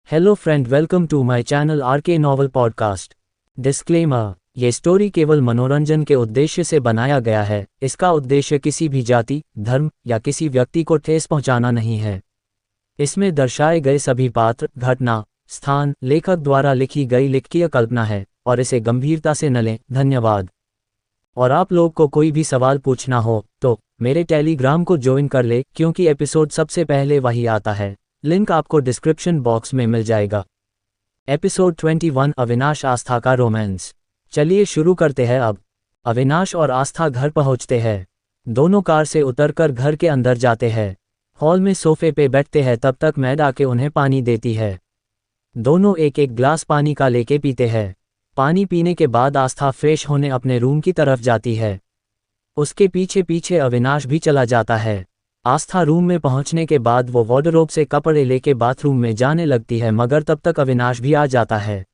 Hello friend, welcome to my channel RK novel podcast. Disclaimer, ये story केवल मनोरंजन के उद्देश्य से बनाया गया है। इसका उद्देश्य किसी भी जाति, धर्म या किसी व्यक्ति को ठेस पहुंचाना नहीं है। इसमें दर्शाए गए सभी पात्र, घटना, स्थान लेखक द्वारा लिखी गई लिखकीय कल्पना है और इसे गंभीरता से न लें। धन्यवाद। और आप लोग को कोई भी सवाल पूछना हो तो मेरे टेलीग्राम को ज्वाइन कर ले, क्योंकि एपिसोड सबसे पहले वही आता है। लिंक आपको डिस्क्रिप्शन बॉक्स में मिल जाएगा। एपिसोड 21, अविनाश आस्था का रोमांस। चलिए शुरू करते हैं। अब अविनाश और आस्था घर पहुंचते हैं। दोनों कार से उतरकर घर के अंदर जाते हैं। हॉल में सोफे पे बैठते हैं। तब तक मैड आके उन्हें पानी देती है। दोनों एक एक ग्लास पानी का लेके पीते हैं। पानी पीने के बाद आस्था फ्रेश होने अपने रूम की तरफ जाती है। उसके पीछे पीछे अविनाश भी चला जाता है। आस्था रूम में पहुंचने के बाद वो वार्डरोब से कपड़े लेके बाथरूम में जाने लगती है, मगर तब तक अविनाश भी आ जाता है।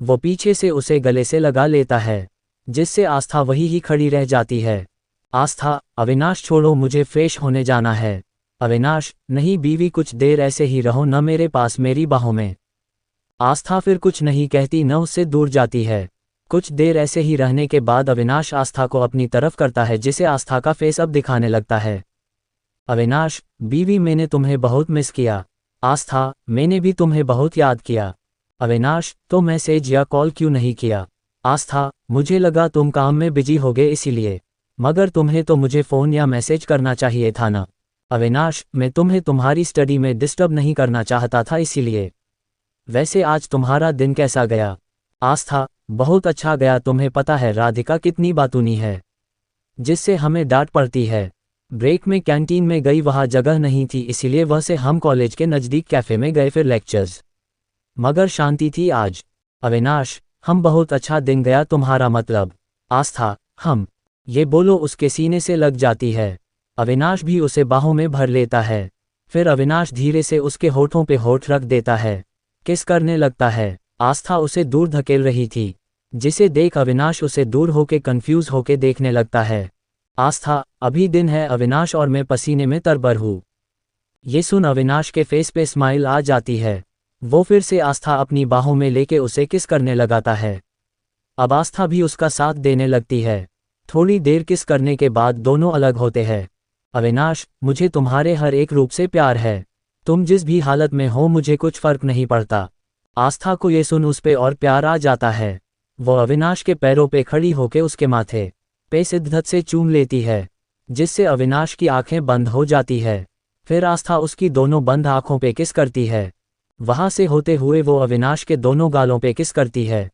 वो पीछे से उसे गले से लगा लेता है, जिससे आस्था वहीं ही खड़ी रह जाती है। आस्था, अविनाश छोड़ो, मुझे फ्रेश होने जाना है। अविनाश, नहीं बीवी, कुछ देर ऐसे ही रहो न मेरे पास, मेरी बाहों में। आस्था फिर कुछ नहीं कहती न उससे दूर जाती है। कुछ देर ऐसे ही रहने के बाद अविनाश आस्था को अपनी तरफ करता है, जिसे आस्था का फेस अब दिखाने लगता है। अविनाश, बीवी, मैंने तुम्हें बहुत मिस किया। आस्था, मैंने भी तुम्हें बहुत याद किया। अविनाश, तो मैसेज या कॉल क्यों नहीं किया? आस्था, मुझे लगा तुम काम में बिजी होगे इसीलिए, मगर तुम्हें तो मुझे फ़ोन या मैसेज करना चाहिए था ना। अविनाश, मैं तुम्हें तुम्हारी स्टडी में डिस्टर्ब नहीं करना चाहता था इसीलिए। वैसे आज तुम्हारा दिन कैसा गया? आस्था, बहुत अच्छा गया। तुम्हें पता है राधिका कितनी बातूनी है, जिससे हमें डांट पड़ती है। ब्रेक में कैंटीन में गई, वहाँ जगह नहीं थी, इसीलिए वह से हम कॉलेज के नज़दीक कैफ़े में गए, फिर लेक्चर्स, मगर शांति थी आज। अविनाश, हम बहुत अच्छा दिन गया। तुम्हारा मतलब? आस्था, हम। ये बोलो उसके सीने से लग जाती है। अविनाश भी उसे बाहों में भर लेता है। फिर अविनाश धीरे से उसके होठों पे होठ रख देता है, किस करने लगता है। आस्था उसे दूर धकेल रही थी, जिसे देख अविनाश उसे दूर होके कंफ्यूज होके देखने लगता है। आस्था, अभी दिन है अविनाश, और मैं पसीने में तरबर हूँ। ये सुन अविनाश के फेस पे स्माइल आ जाती है। वो फिर से आस्था अपनी बाहों में लेके उसे किस करने लगाता है। अब आस्था भी उसका साथ देने लगती है। थोड़ी देर किस करने के बाद दोनों अलग होते हैं। अविनाश, मुझे तुम्हारे हर एक रूप से प्यार है। तुम जिस भी हालत में हो मुझे कुछ फर्क नहीं पड़ता। आस्था को ये सुन उस पे और प्यार आ जाता है। वो अविनाश के पैरों पे खड़ी होके उसके माथे पे शिद्दत से चूम लेती है, जिससे अविनाश की आंखें बंद हो जाती है। फिर आस्था उसकी दोनों बंद आंखों पे किस करती है। वहां से होते हुए वो अविनाश के दोनों गालों पे किस करती है।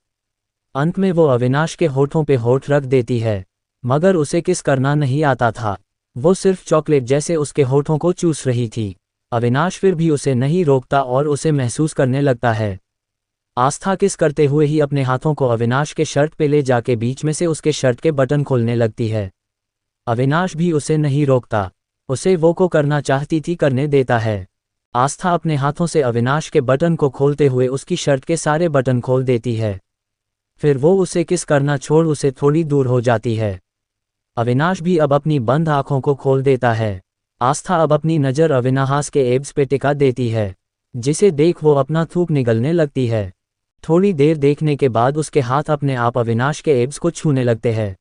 अंत में वो अविनाश के होठों पे होठ रख देती है, मगर उसे किस करना नहीं आता था। वो सिर्फ चॉकलेट जैसे उसके होठों को चूस रही थी। अविनाश फिर भी उसे नहीं रोकता और उसे महसूस करने लगता है। आस्था किस करते हुए ही अपने हाथों को अविनाश के शर्ट पे ले जाके बीच में से उसके शर्ट के बटन खोलने लगती है। अविनाश भी उसे नहीं रोकता, उसे वो को करना चाहती थी करने देता है। आस्था अपने हाथों से अविनाश के बटन को खोलते हुए उसकी शर्ट के सारे बटन खोल देती है। फिर वो उसे किस करना छोड़ उसे थोड़ी दूर हो जाती है। अविनाश भी अब अपनी बंद आंखों को खोल देता है। आस्था अब अपनी नज़र अविनाश के एब्स पे टिका देती है, जिसे देख वो अपना थूक निगलने लगती है। थोड़ी देर देखने के बाद उसके हाथ अपने आप अविनाश के एब्स को छूने लगते हैं,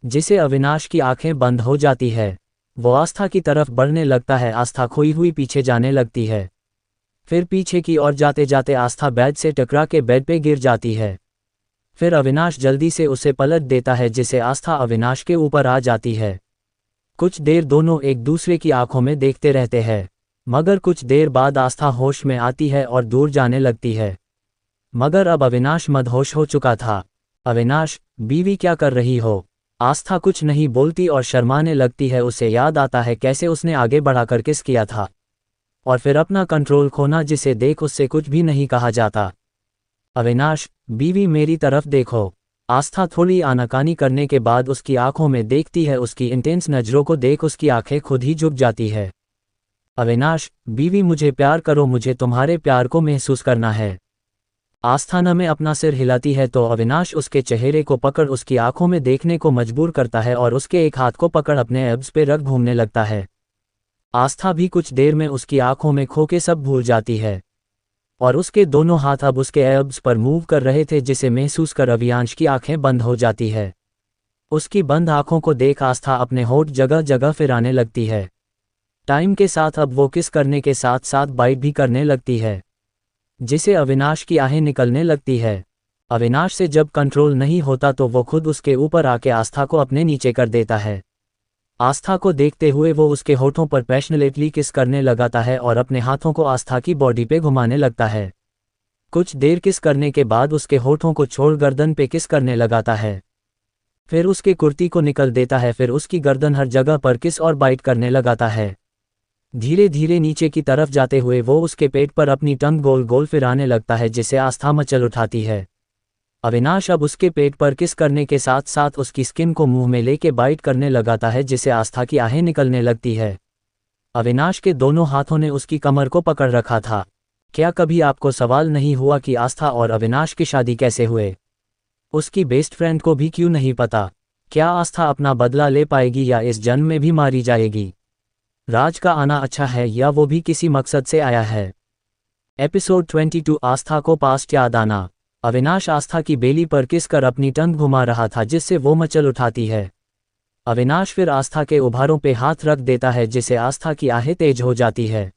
जिसे अविनाश की आंखें बंद हो जाती है। वो आस्था की तरफ बढ़ने लगता है। आस्था खोई हुई पीछे जाने लगती है। फिर पीछे की ओर जाते जाते आस्था बेड से टकरा के बेड पे गिर जाती है। फिर अविनाश जल्दी से उसे पलट देता है, जिसे आस्था अविनाश के ऊपर आ जाती है। कुछ देर दोनों एक दूसरे की आंखों में देखते रहते हैं, मगर कुछ देर बाद आस्था होश में आती है और दूर जाने लगती है। मगर अब अविनाश मदहोश हो चुका था। अविनाश, बीवी, क्या कर रही हो? आस्था कुछ नहीं बोलती और शर्माने लगती है। उसे याद आता है कैसे उसने आगे बढ़ाकर किस किया था और फिर अपना कंट्रोल खोना, जिसे देख उससे कुछ भी नहीं कहा जाता। अविनाश, बीवी, मेरी तरफ देखो। आस्था थोड़ी आनाकानी करने के बाद उसकी आंखों में देखती है। उसकी इंटेंस नज़रों को देख उसकी आंखें खुद ही झुक जाती है। अविनाश, बीवी, मुझे प्यार करो, मुझे तुम्हारे प्यार को महसूस करना है। आस्था न में अपना सिर हिलाती है तो अविनाश उसके चेहरे को पकड़ उसकी आंखों में देखने को मजबूर करता है और उसके एक हाथ को पकड़ अपने एब्स पे रख घूमने लगता है। आस्था भी कुछ देर में उसकी आंखों में खो के सब भूल जाती है। और उसके दोनों हाथ अब उसके एब्स पर मूव कर रहे थे, जिसे महसूस कर अविनाश की आंखें बंद हो जाती है। उसकी बंद आंखों को देख आस्था अपने होंठ जगह जगह फिराने लगती है। टाइम के साथ अब वो किस करने के साथ साथ बाइट भी करने लगती है, जिसे अविनाश की आहें निकलने लगती है। अविनाश से जब कंट्रोल नहीं होता तो वो खुद उसके ऊपर आके आस्था को अपने नीचे कर देता है। आस्था को देखते हुए वो उसके होठों पर पैशनेटली किस करने लगाता है और अपने हाथों को आस्था की बॉडी पे घुमाने लगता है। कुछ देर किस करने के बाद उसके होठों को छोड़ गर्दन पे किस करने लगाता है। फिर उसके कुर्ती को निकल देता है, फिर उसकी गर्दन हर जगह पर किस और बाइट करने लगाता है। धीरे धीरे नीचे की तरफ जाते हुए वो उसके पेट पर अपनी टंग गोल गोल फिराने लगता है, जिसे आस्था मचल उठाती है। अविनाश अब उसके पेट पर किस करने के साथ साथ उसकी स्किन को मुंह में लेके बाइट करने लगाता है, जिसे आस्था की आहें निकलने लगती है। अविनाश के दोनों हाथों ने उसकी कमर को पकड़ रखा था। क्या कभी आपको सवाल नहीं हुआ कि आस्था और अविनाश की शादी कैसे हुए? उसकी बेस्ट फ्रेंड को भी क्यों नहीं पता? क्या आस्था अपना बदला ले पाएगी या इस जन्म में भी मारी जाएगी? राज का आना अच्छा है या वो भी किसी मकसद से आया है? एपिसोड 22 आस्था को पास्ट याद आना। अविनाश आस्था की बेली पर किस कर अपनी टंग घुमा रहा था, जिससे वो मचल उठाती है। अविनाश फिर आस्था के उभारों पे हाथ रख देता है, जिससे आस्था की आहें तेज हो जाती है।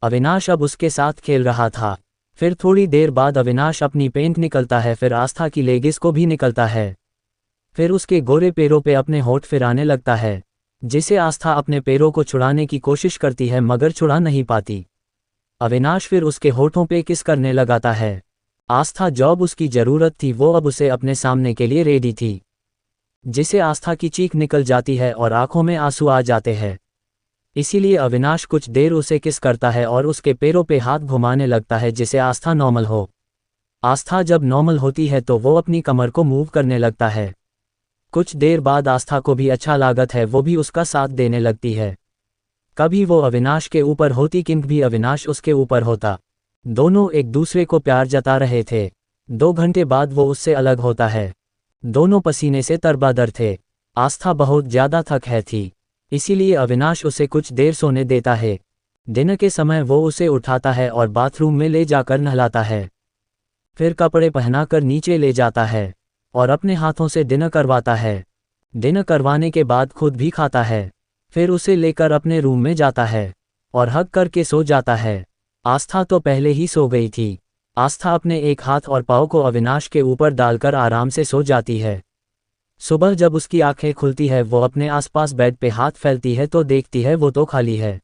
अविनाश अब उसके साथ खेल रहा था। फिर थोड़ी देर बाद अविनाश अपनी पेंट निकलता है, फिर आस्था की लेगिस को भी निकलता है। फिर उसके गोरे पैरों पे अपने होंठ फिराने लगता है, जिसे आस्था अपने पैरों को छुड़ाने की कोशिश करती है मगर छुड़ा नहीं पाती। अविनाश फिर उसके होठों पे किस करने लगाता है। आस्था जॉब उसकी ज़रूरत थी, वो अब उसे अपने सामने के लिए रेडी थी, जिसे आस्था की चीख निकल जाती है और आंखों में आंसू आ जाते हैं। इसीलिए अविनाश कुछ देर उसे किस करता है और उसके पैरों पे हाथ घुमाने लगता है, जिसे आस्था नॉर्मल हो। आस्था जब नॉर्मल होती है तो वो अपनी कमर को मूव करने लगता है। कुछ देर बाद आस्था को भी अच्छा लागत है, वो भी उसका साथ देने लगती है। कभी वो अविनाश के ऊपर होती, कभी अविनाश उसके ऊपर होता। दोनों एक दूसरे को प्यार जता रहे थे। 2 घंटे बाद वो उससे अलग होता है। दोनों पसीने से तरबतर थे। आस्था बहुत ज़्यादा थक है थी, इसीलिए अविनाश उसे कुछ देर सोने देता है। दिन के समय वो उसे उठाता है और बाथरूम में ले जाकर नहलाता है। फिर कपड़े पहनाकर नीचे ले जाता है और अपने हाथों से डिनर करवाता है। डिनर करवाने के बाद खुद भी खाता है। फिर उसे लेकर अपने रूम में जाता है और हग करके सो जाता है। आस्था तो पहले ही सो गई थी। आस्था अपने एक हाथ और पाँव को अविनाश के ऊपर डालकर आराम से सो जाती है। सुबह जब उसकी आंखें खुलती है, वो अपने आसपास बेड पे हाथ फैलती है तो देखती है वो तो खाली है।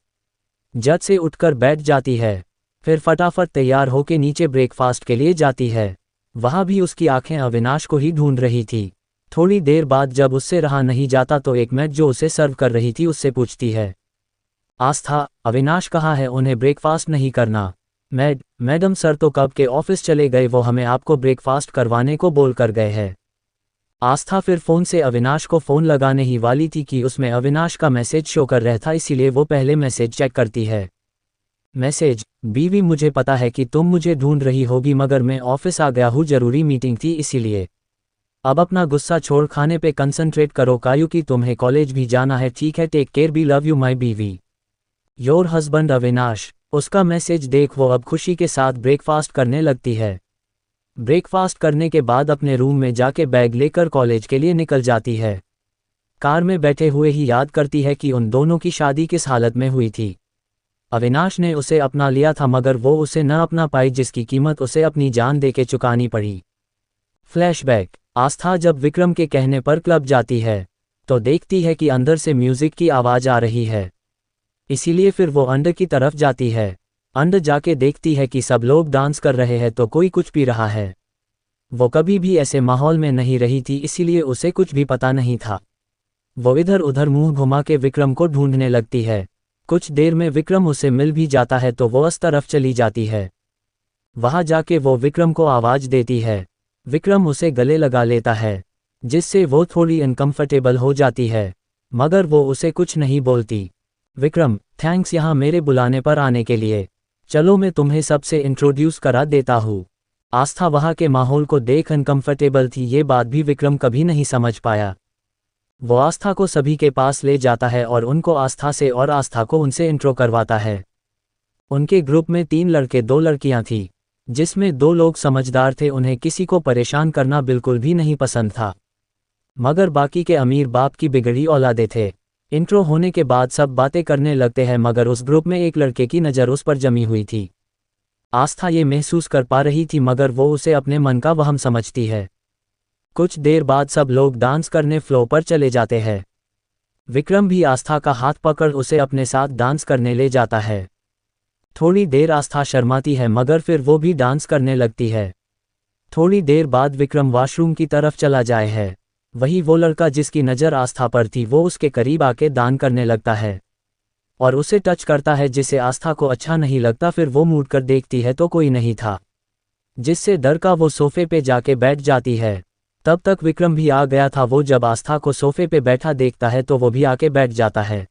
झट से उठकर बैठ जाती है। फिर फटाफट तैयार होके नीचे ब्रेकफास्ट के लिए जाती है। वहाँ भी उसकी आंखें अविनाश को ही ढूंढ रही थी। थोड़ी देर बाद जब उससे रहा नहीं जाता तो एक मेड जो उसे सर्व कर रही थी उससे पूछती है, आस्था, अविनाश कहाँ है? उन्हें ब्रेकफास्ट नहीं करना। मैडम सर तो कब के ऑफिस चले गए, वो हमें आपको ब्रेकफास्ट करवाने को बोल कर गए हैं। आस्था फिर फ़ोन से अविनाश को फ़ोन लगाने ही वाली थी कि उसमें अविनाश का मैसेज शो कर रहा था, इसीलिए वो पहले मैसेज चेक करती है। मैसेज, बीवी, मुझे पता है कि तुम मुझे ढूंढ रही होगी मगर मैं ऑफिस आ गया हूँ, ज़रूरी मीटिंग थी इसीलिए। अब अपना गुस्सा छोड़ खाने पे कंसंट्रेट करो कायू कि तुम्हें कॉलेज भी जाना है, ठीक है? Take care, be love you my बीवी, योर हस्बैंड अविनाश। उसका मैसेज देख वो अब खुशी के साथ ब्रेकफास्ट करने लगती है। ब्रेकफास्ट करने के बाद अपने रूम में जाके बैग लेकर कॉलेज के लिए निकल जाती है। कार में बैठे हुए ही याद करती है कि उन दोनों की शादी किस हालत में हुई थी। अविनाश ने उसे अपना लिया था मगर वो उसे न अपना पाई, जिसकी कीमत उसे अपनी जान देके चुकानी पड़ी। फ्लैशबैक, आस्था जब विक्रम के कहने पर क्लब जाती है तो देखती है कि अंदर से म्यूजिक की आवाज़ आ रही है, इसीलिए फिर वो अंदर की तरफ जाती है। अंदर जाके देखती है कि सब लोग डांस कर रहे हैं तो कोई कुछ पी रहा है। वो कभी भी ऐसे माहौल में नहीं रही थी, इसीलिए उसे कुछ भी पता नहीं था। वो इधर उधर मुंह घुमा के विक्रम को ढूंढने लगती है। कुछ देर में विक्रम उसे मिल भी जाता है तो वो उस तरफ चली जाती है। वहाँ जाके वो विक्रम को आवाज़ देती है। विक्रम उसे गले लगा लेता है, जिससे वो थोड़ी अनकंफर्टेबल हो जाती है, मगर वो उसे कुछ नहीं बोलती। विक्रम, थैंक्स यहाँ मेरे बुलाने पर आने के लिए। चलो मैं तुम्हें सबसे इंट्रोड्यूस करा देता हूँ। आस्था वहाँ के माहौल को देख अनकंफर्टेबल थी, ये बात भी विक्रम कभी नहीं समझ पाया। वो आस्था को सभी के पास ले जाता है और उनको आस्था से और आस्था को उनसे इंट्रो करवाता है। उनके ग्रुप में 3 लड़के 2 लड़कियां थी। जिसमें दो लोग समझदार थे, उन्हें किसी को परेशान करना बिल्कुल भी नहीं पसंद था, मगर बाकी के अमीर बाप की बिगड़ी औलादे थे। इंट्रो होने के बाद सब बातें करने लगते हैं, मगर उस ग्रुप में एक लड़के की नज़र उस पर जमी हुई थी। आस्था ये महसूस कर पा रही थी, मगर वो उसे अपने मन का वहम समझती है। कुछ देर बाद सब लोग डांस करने फ्लोर पर चले जाते हैं। विक्रम भी आस्था का हाथ पकड़ उसे अपने साथ डांस करने ले जाता है। थोड़ी देर आस्था शर्माती है, मगर फिर वो भी डांस करने लगती है। थोड़ी देर बाद विक्रम वॉशरूम की तरफ चला जाए है। वही वो लड़का जिसकी नज़र आस्था पर थी, वो उसके करीब आके दान करने लगता है और उसे टच करता है, जिसे आस्था को अच्छा नहीं लगता। फिर वो मुड़ कर देखती है तो कोई नहीं था, जिससे डर का वो सोफे पे जाके बैठ जाती है। तब तक विक्रम भी आ गया था। वो जब आस्था को सोफे पे बैठा देखता है तो वो भी आके बैठ जाता है,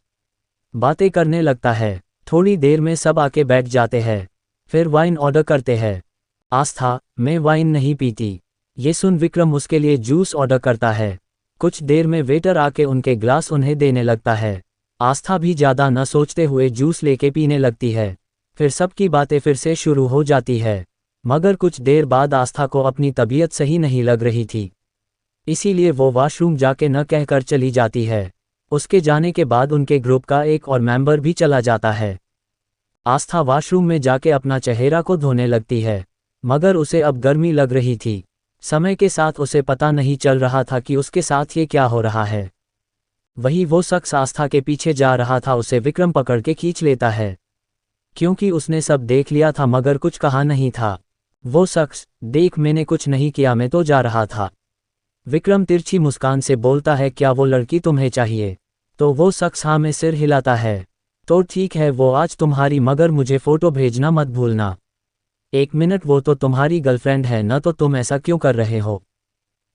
बातें करने लगता है। थोड़ी देर में सब आके बैठ जाते हैं, फिर वाइन ऑर्डर करते हैं। आस्था, मैं वाइन नहीं पीती। ये सुन विक्रम उसके लिए जूस ऑर्डर करता है। कुछ देर में वेटर आके उनके ग्लास उन्हें देने लगता है। आस्था भी ज़्यादा न सोचते हुए जूस लेके पीने लगती है। फिर सबकी बातें फिर से शुरू हो जाती है, मगर कुछ देर बाद आस्था को अपनी तबीयत सही नहीं लग रही थी, इसीलिए वो वॉशरूम जाके न कहकर चली जाती है। उसके जाने के बाद उनके ग्रुप का एक और मेंबर भी चला जाता है। आस्था वॉशरूम में जाके अपना चेहरा को धोने लगती है, मगर उसे अब गर्मी लग रही थी। समय के साथ उसे पता नहीं चल रहा था कि उसके साथ ये क्या हो रहा है। वही वो शख्स आस्था के पीछे जा रहा था, उसे विक्रम पकड़ के खींच लेता है, क्योंकि उसने सब देख लिया था मगर कुछ कहा नहीं था। वो शख्स, देख मैंने कुछ नहीं किया, मैं तो जा रहा था। विक्रम तिरछी मुस्कान से बोलता है, क्या वो लड़की तुम्हें चाहिए? तो वो शख्स हाँ में सिर हिलाता है। तो ठीक है, वो आज तुम्हारी, मगर मुझे फ़ोटो भेजना मत भूलना। 1 मिनट, वो तो तुम्हारी गर्लफ्रेंड है न, तो तुम ऐसा क्यों कर रहे हो?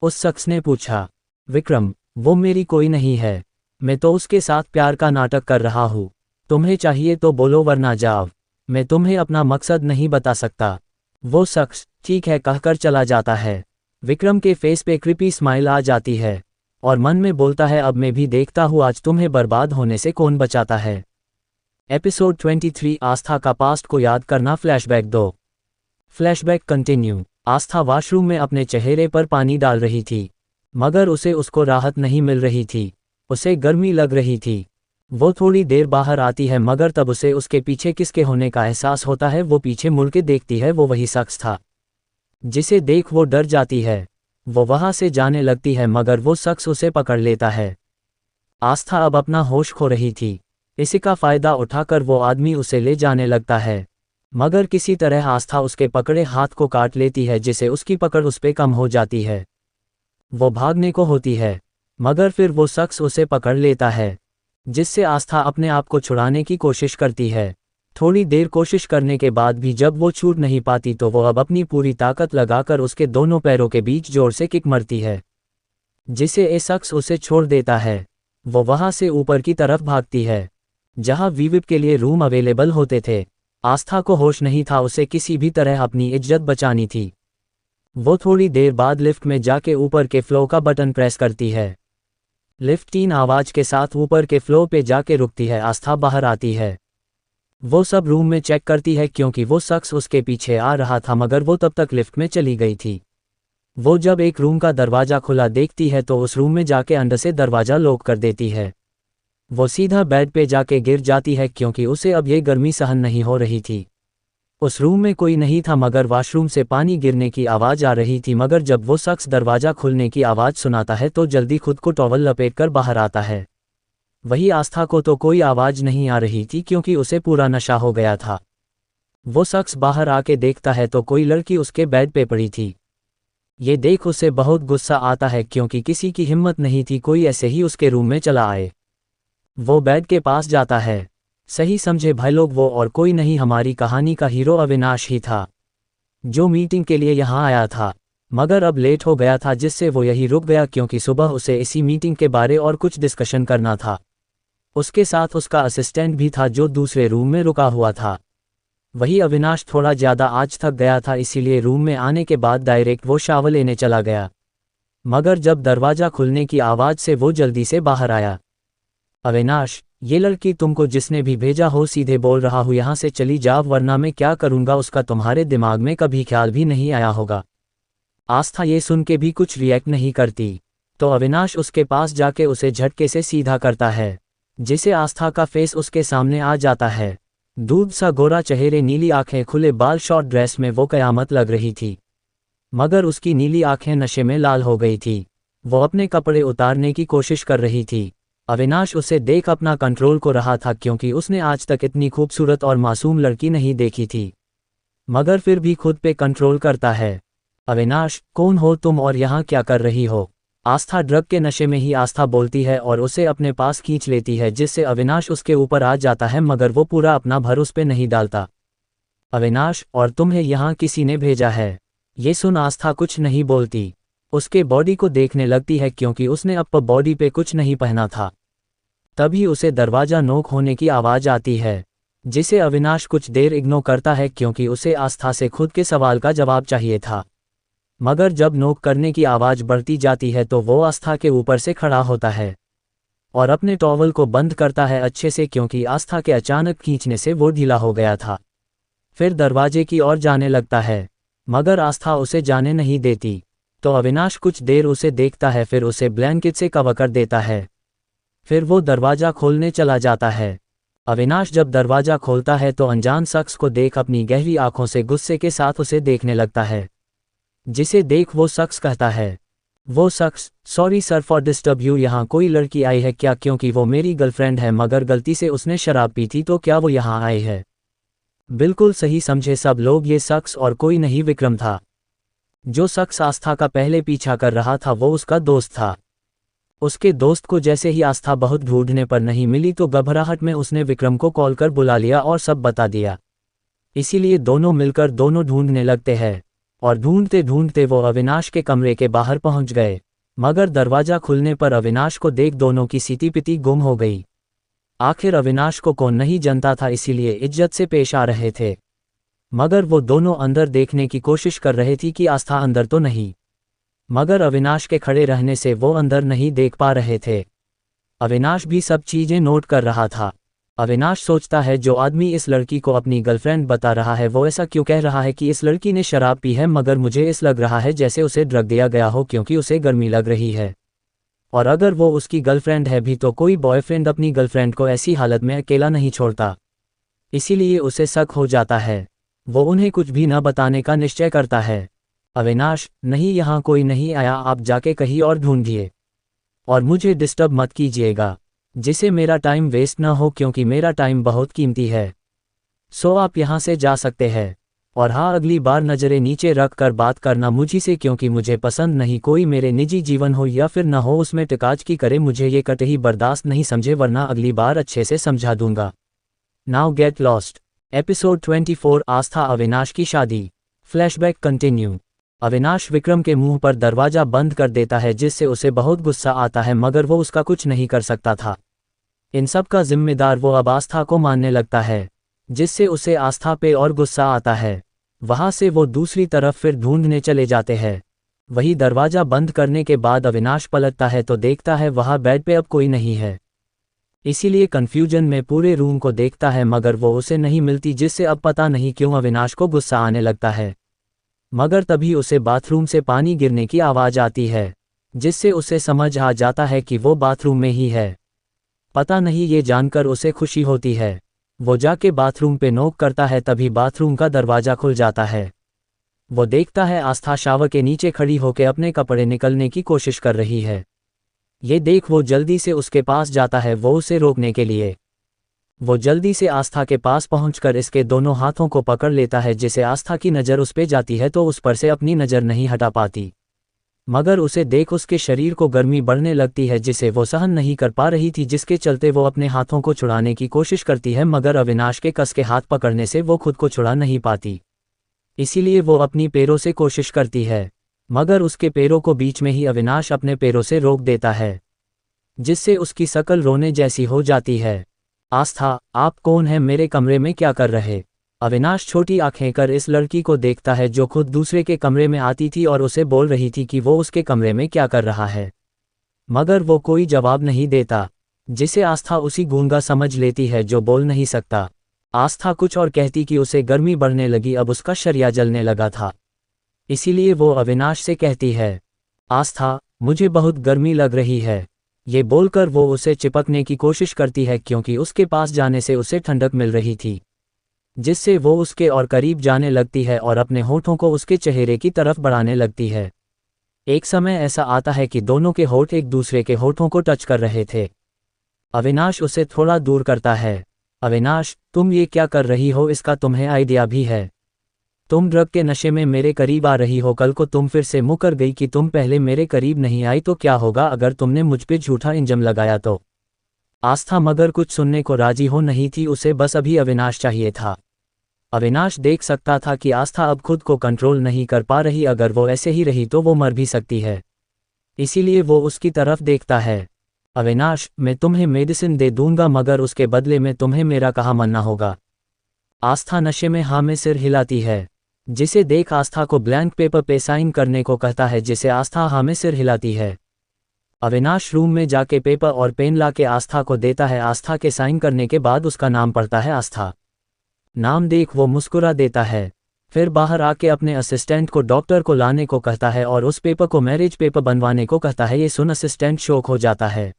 उस शख्स ने पूछा। विक्रम, वो मेरी कोई नहीं है, मैं तो उसके साथ प्यार का नाटक कर रहा हूँ। तुम्हें चाहिए तो बोलो वरना जाओ, मैं तुम्हें अपना मकसद नहीं बता सकता। वो शख्स ठीक है कहकर चला जाता है। विक्रम के फेस पे क्रिपी स्माइल आ जाती है और मन में बोलता है, अब मैं भी देखता हूँ आज तुम्हें बर्बाद होने से कौन बचाता है। एपिसोड 23, आस्था का पास्ट को याद करना, flashback 2। Flashback continue. Aastha washroom में अपने चेहरे पर पानी डाल रही थी, मगर उसे उसको राहत नहीं मिल रही थी, उसे गर्मी लग रही थी। वो थोड़ी देर बाहर आती है, मगर तब उसे उसके पीछे किसके होने का एहसास होता है। वो पीछे मुड़ के देखती है, वो वही शख्स था, जिसे देख वो डर जाती है। वो वहां से जाने लगती है, मगर वो शख्स उसे पकड़ लेता है। आस्था अब अपना होश खो रही थी, इसी का फ़ायदा उठाकर वो आदमी उसे ले जाने लगता है, मगर किसी तरह आस्था उसके पकड़े हाथ को काट लेती है, जिसे उसकी पकड़ उस पे कम हो जाती है। वो भागने को होती है, मगर फिर वो शख्स उसे पकड़ लेता है, जिससे आस्था अपने आप को छुड़ाने की कोशिश करती है। थोड़ी देर कोशिश करने के बाद भी जब वो छूट नहीं पाती, तो वो अब अपनी पूरी ताकत लगाकर उसके दोनों पैरों के बीच जोर से किक मारती है, जिसे ये शख्स उसे छोड़ देता है। वो वहां से ऊपर की तरफ भागती है, जहां वीविप के लिए रूम अवेलेबल होते थे। आस्था को होश नहीं था, उसे किसी भी तरह अपनी इज्जत बचानी थी। वो थोड़ी देर बाद लिफ्ट में जाके ऊपर के फ्लोर का बटन प्रेस करती है। लिफ्ट 3 आवाज़ के साथ ऊपर के फ्लोर पे जाके रुकती है। आस्था बाहर आती है। वो सब रूम में चेक करती है, क्योंकि वो शख्स उसके पीछे आ रहा था, मगर वो तब तक लिफ्ट में चली गई थी। वो जब एक रूम का दरवाज़ा खुला देखती है तो उस रूम में जाके अंदर से दरवाज़ा लॉक कर देती है। वो सीधा बेड पे जाके गिर जाती है, क्योंकि उसे अब ये गर्मी सहन नहीं हो रही थी। उस रूम में कोई नहीं था, मगर वॉशरूम से पानी गिरने की आवाज़ आ रही थी। मगर जब वो शख्स दरवाज़ा खुलने की आवाज़ सुनाता है तो जल्दी खुद को टॉवल लपेट कर बाहर आता है। वही आस्था को तो कोई आवाज़ नहीं आ रही थी, क्योंकि उसे पूरा नशा हो गया था। वो शख्स बाहर आके देखता है तो कोई लड़की उसके बेड पे पड़ी थी। ये देख उसे बहुत गुस्सा आता है, क्योंकि किसी की हिम्मत नहीं थी कोई ऐसे ही उसके रूम में चला आए। वो बेड के पास जाता है। सही समझे भाई लोग, वो और कोई नहीं, हमारी कहानी का हीरो अविनाश ही था, जो मीटिंग के लिए यहाँ आया था, मगर अब लेट हो गया था, जिससे वो यही रुक गया, क्योंकि सुबह उसे इसी मीटिंग के बारे और कुछ डिस्कशन करना था। उसके साथ उसका असिस्टेंट भी था, जो दूसरे रूम में रुका हुआ था। वही अविनाश थोड़ा ज़्यादा आज थक गया था, इसीलिए रूम में आने के बाद डायरेक्ट वो शावर लेने चला गया। मगर जब दरवाज़ा खुलने की आवाज़ से वो जल्दी से बाहर आया। अविनाश, ये लड़की तुमको जिसने भी भेजा हो सीधे बोल रहा हूँ यहाँ से चली जाओ वरना मैं क्या करूँगा उसका तुम्हारे दिमाग में कभी ख्याल भी नहीं आया होगा। आस्था ये सुन के भी कुछ रिएक्ट नहीं करती तो अविनाश उसके पास जाके उसे झटके से सीधा करता है, जिसे आस्था का फेस उसके सामने आ जाता है। दूध सा गोरा चेहरे, नीली आंखें, खुले बाल, शॉर्ट ड्रेस में वो कयामत लग रही थी। मगर उसकी नीली आंखें नशे में लाल हो गई थी। वो अपने कपड़े उतारने की कोशिश कर रही थी। अविनाश उसे देख अपना कंट्रोल को रहा था क्योंकि उसने आज तक इतनी खूबसूरत और मासूम लड़की नहीं देखी थी, मगर फिर भी खुद पे कंट्रोल करता है। अविनाश, कौन हो तुम और यहाँ क्या कर रही हो? आस्था ड्रग के नशे में ही आस्था बोलती है और उसे अपने पास खींच लेती है, जिससे अविनाश उसके ऊपर आ जाता है मगर वो पूरा अपना भर उस पे नहीं डालता। अविनाश, और तुम्हें यहाँ किसी ने भेजा है? ये सुन आस्था कुछ नहीं बोलती, उसके बॉडी को देखने लगती है क्योंकि उसने अपर बॉडी पे कुछ नहीं पहना था। तभी उसे दरवाज़ा नॉक होने की आवाज़ आती है, जिसे अविनाश कुछ देर इग्नोर करता है क्योंकि उसे आस्था से खुद के सवाल का जवाब चाहिए था। मगर जब नॉक करने की आवाज़ बढ़ती जाती है तो वो आस्था के ऊपर से खड़ा होता है और अपने टॉवल को बंद करता है अच्छे से क्योंकि आस्था के अचानक खींचने से वो ढीला हो गया था। फिर दरवाजे की ओर जाने लगता है मगर आस्था उसे जाने नहीं देती तो अविनाश कुछ देर उसे देखता है, फिर उसे ब्लैंकेट से कवर कर देता है। फिर वो दरवाज़ा खोलने चला जाता है। अविनाश जब दरवाज़ा खोलता है तो अनजान शख्स को देख अपनी गहरी आंखों से गुस्से के साथ उसे देखने लगता है, जिसे देख वो शख्स कहता है, वो शख्स, sorry sir for disturb you, यहाँ कोई लड़की आई है क्या? क्योंकि वो मेरी गर्लफ्रेंड है मगर गलती से उसने शराब पी थी तो क्या वो यहाँ आई है? बिल्कुल सही समझे सब लोग, ये शख्स और कोई नहीं विक्रम था। जो शख्स आस्था का पहले पीछा कर रहा था वो उसका दोस्त था। उसके दोस्त को जैसे ही आस्था बहुत ढूंढने पर नहीं मिली तो घबराहट में उसने विक्रम को कॉल कर बुला लिया और सब बता दिया। इसीलिए दोनों मिलकर दोनों ढूंढने लगते हैं और ढूंढते ढूंढते वो अविनाश के कमरे के बाहर पहुंच गए। मगर दरवाज़ा खुलने पर अविनाश को देख दोनों की सीटी पिटी गुम हो गई। आखिर अविनाश को कौन नहीं जानता था, इसीलिए इज्जत से पेश आ रहे थे। मगर वो दोनों अंदर देखने की कोशिश कर रहे थी कि आस्था अंदर तो नहीं, मगर अविनाश के खड़े रहने से वो अंदर नहीं देख पा रहे थे। अविनाश भी सब चीज़ें नोट कर रहा था। अविनाश सोचता है जो आदमी इस लड़की को अपनी गर्लफ्रेंड बता रहा है वो ऐसा क्यों कह रहा है कि इस लड़की ने शराब पी है, मगर मुझे इस लग रहा है जैसे उसे ड्रग दिया गया हो क्योंकि उसे गर्मी लग रही है। और अगर वो उसकी गर्लफ्रेंड है भी तो कोई बॉयफ्रेंड अपनी गर्लफ्रेंड को ऐसी हालत में अकेला नहीं छोड़ता, इसीलिए उसे शक हो जाता है। वो उन्हें कुछ भी न बताने का निश्चय करता है। अविनाश, नहीं यहाँ कोई नहीं आया, आप जाके कहीं और ढूंढिए और मुझे डिस्टर्ब मत कीजिएगा, जिससे मेरा टाइम वेस्ट ना हो क्योंकि मेरा टाइम बहुत कीमती है। सो आप यहाँ से जा सकते हैं। और हाँ, अगली बार नज़रें नीचे रख कर बात करना मुझी से क्योंकि मुझे पसंद नहीं कोई मेरे निजी जीवन हो या फिर ना हो उसमें टिकाच की करे, मुझे ये कतई बर्दाश्त नहीं समझे, वरना अगली बार अच्छे से समझा दूंगा। Now get lost. एपिसोड 24, आस्था अविनाश की शादी। Flashback continue. अविनाश विक्रम के मुंह पर दरवाज़ा बंद कर देता है जिससे उसे बहुत गुस्सा आता है मगर वो उसका कुछ नहीं कर सकता था। इन सब का जिम्मेदार वो अब आस्था को मानने लगता है, जिससे उसे आस्था पे और गुस्सा आता है। वहाँ से वो दूसरी तरफ फिर ढूंढने चले जाते हैं। वही दरवाज़ा बंद करने के बाद अविनाश पलटता है तो देखता है वहाँ बेड पे अब कोई नहीं है। इसीलिए कन्फ्यूजन में पूरे रूम को देखता है मगर वो उसे नहीं मिलती, जिससे अब पता नहीं क्यों अविनाश को गुस्सा आने लगता है। मगर तभी उसे बाथरूम से पानी गिरने की आवाज़ आती है, जिससे उसे समझ आ जाता है कि वो बाथरूम में ही है। पता नहीं ये जानकर उसे खुशी होती है। वो जाके बाथरूम पे नॉक करता है, तभी बाथरूम का दरवाज़ा खुल जाता है। वो देखता है आस्था शावर के नीचे खड़ी होकर अपने कपड़े निकलने की कोशिश कर रही है। ये देख वो जल्दी से उसके पास जाता है वो उसे रोकने के लिए। वो जल्दी से आस्था के पास पहुंचकर इसके दोनों हाथों को पकड़ लेता है, जिसे आस्था की नज़र उस पे जाती है तो उस पर से अपनी नज़र नहीं हटा पाती। मगर उसे देख उसके शरीर को गर्मी बढ़ने लगती है जिसे वो सहन नहीं कर पा रही थी, जिसके चलते वो अपने हाथों को छुड़ाने की कोशिश करती है मगर अविनाश के कस के हाथ पकड़ने से वो खुद को छुड़ा नहीं पाती। इसीलिए वो अपनी पैरों से कोशिश करती है मगर उसके पैरों को बीच में ही अविनाश अपने पैरों से रोक देता है, जिससे उसकी शक्ल रोने जैसी हो जाती है। आस्था, आप कौन हैं? मेरे कमरे में क्या कर रहे? अविनाश छोटी आंखें कर इस लड़की को देखता है जो खुद दूसरे के कमरे में आती थी और उसे बोल रही थी कि वो उसके कमरे में क्या कर रहा है, मगर वो कोई जवाब नहीं देता। जिसे आस्था उसी गूंगा समझ लेती है जो बोल नहीं सकता। आस्था कुछ और कहती कि उसे गर्मी बढ़ने लगी, अब उसका शरीर जलने लगा था। इसीलिए वो अविनाश से कहती है, आस्था मुझे बहुत गर्मी लग रही है। ये बोलकर वो उसे चिपकने की कोशिश करती है क्योंकि उसके पास जाने से उसे ठंडक मिल रही थी, जिससे वो उसके और करीब जाने लगती है और अपने होठों को उसके चेहरे की तरफ बढ़ाने लगती है। एक समय ऐसा आता है कि दोनों के होठ एक दूसरे के होठों को टच कर रहे थे। अविनाश उसे थोड़ा दूर करता है। अविनाश, तुम ये क्या कर रही हो? इसका तुम्हें आइडिया भी है? तुम ड्रग के नशे में मेरे करीब आ रही हो। कल को तुम फिर से मुकर गई कि तुम पहले मेरे करीब नहीं आई तो क्या होगा अगर तुमने मुझ पे झूठा इंजम लगाया तो? आस्था मगर कुछ सुनने को राजी हो नहीं थी, उसे बस अभी अविनाश चाहिए था। अविनाश देख सकता था कि आस्था अब खुद को कंट्रोल नहीं कर पा रही, अगर वो ऐसे ही रही तो वो मर भी सकती है। इसीलिए वो उसकी तरफ देखता है। अविनाश, मैं तुम्हें मेडिसिन दे दूंगा मगर उसके बदले में तुम्हें मेरा कहा मानना होगा। आस्था नशे में हाँ में सिर हिलाती है, जिसे देख आस्था को ब्लैंक पेपर पे साइन करने को कहता है, जिसे आस्था हाँ में सिर हिलाती है। अविनाश रूम में जाके पेपर और पेन लाके आस्था को देता है। आस्था के साइन करने के बाद उसका नाम पढ़ता है। आस्था नाम देख वो मुस्कुरा देता है। फिर बाहर आके अपने असिस्टेंट को डॉक्टर को लाने को कहता है और उस पेपर को मैरिज पेपर बनवाने को कहता है। ये सुन असिस्टेंट शॉक हो जाता है,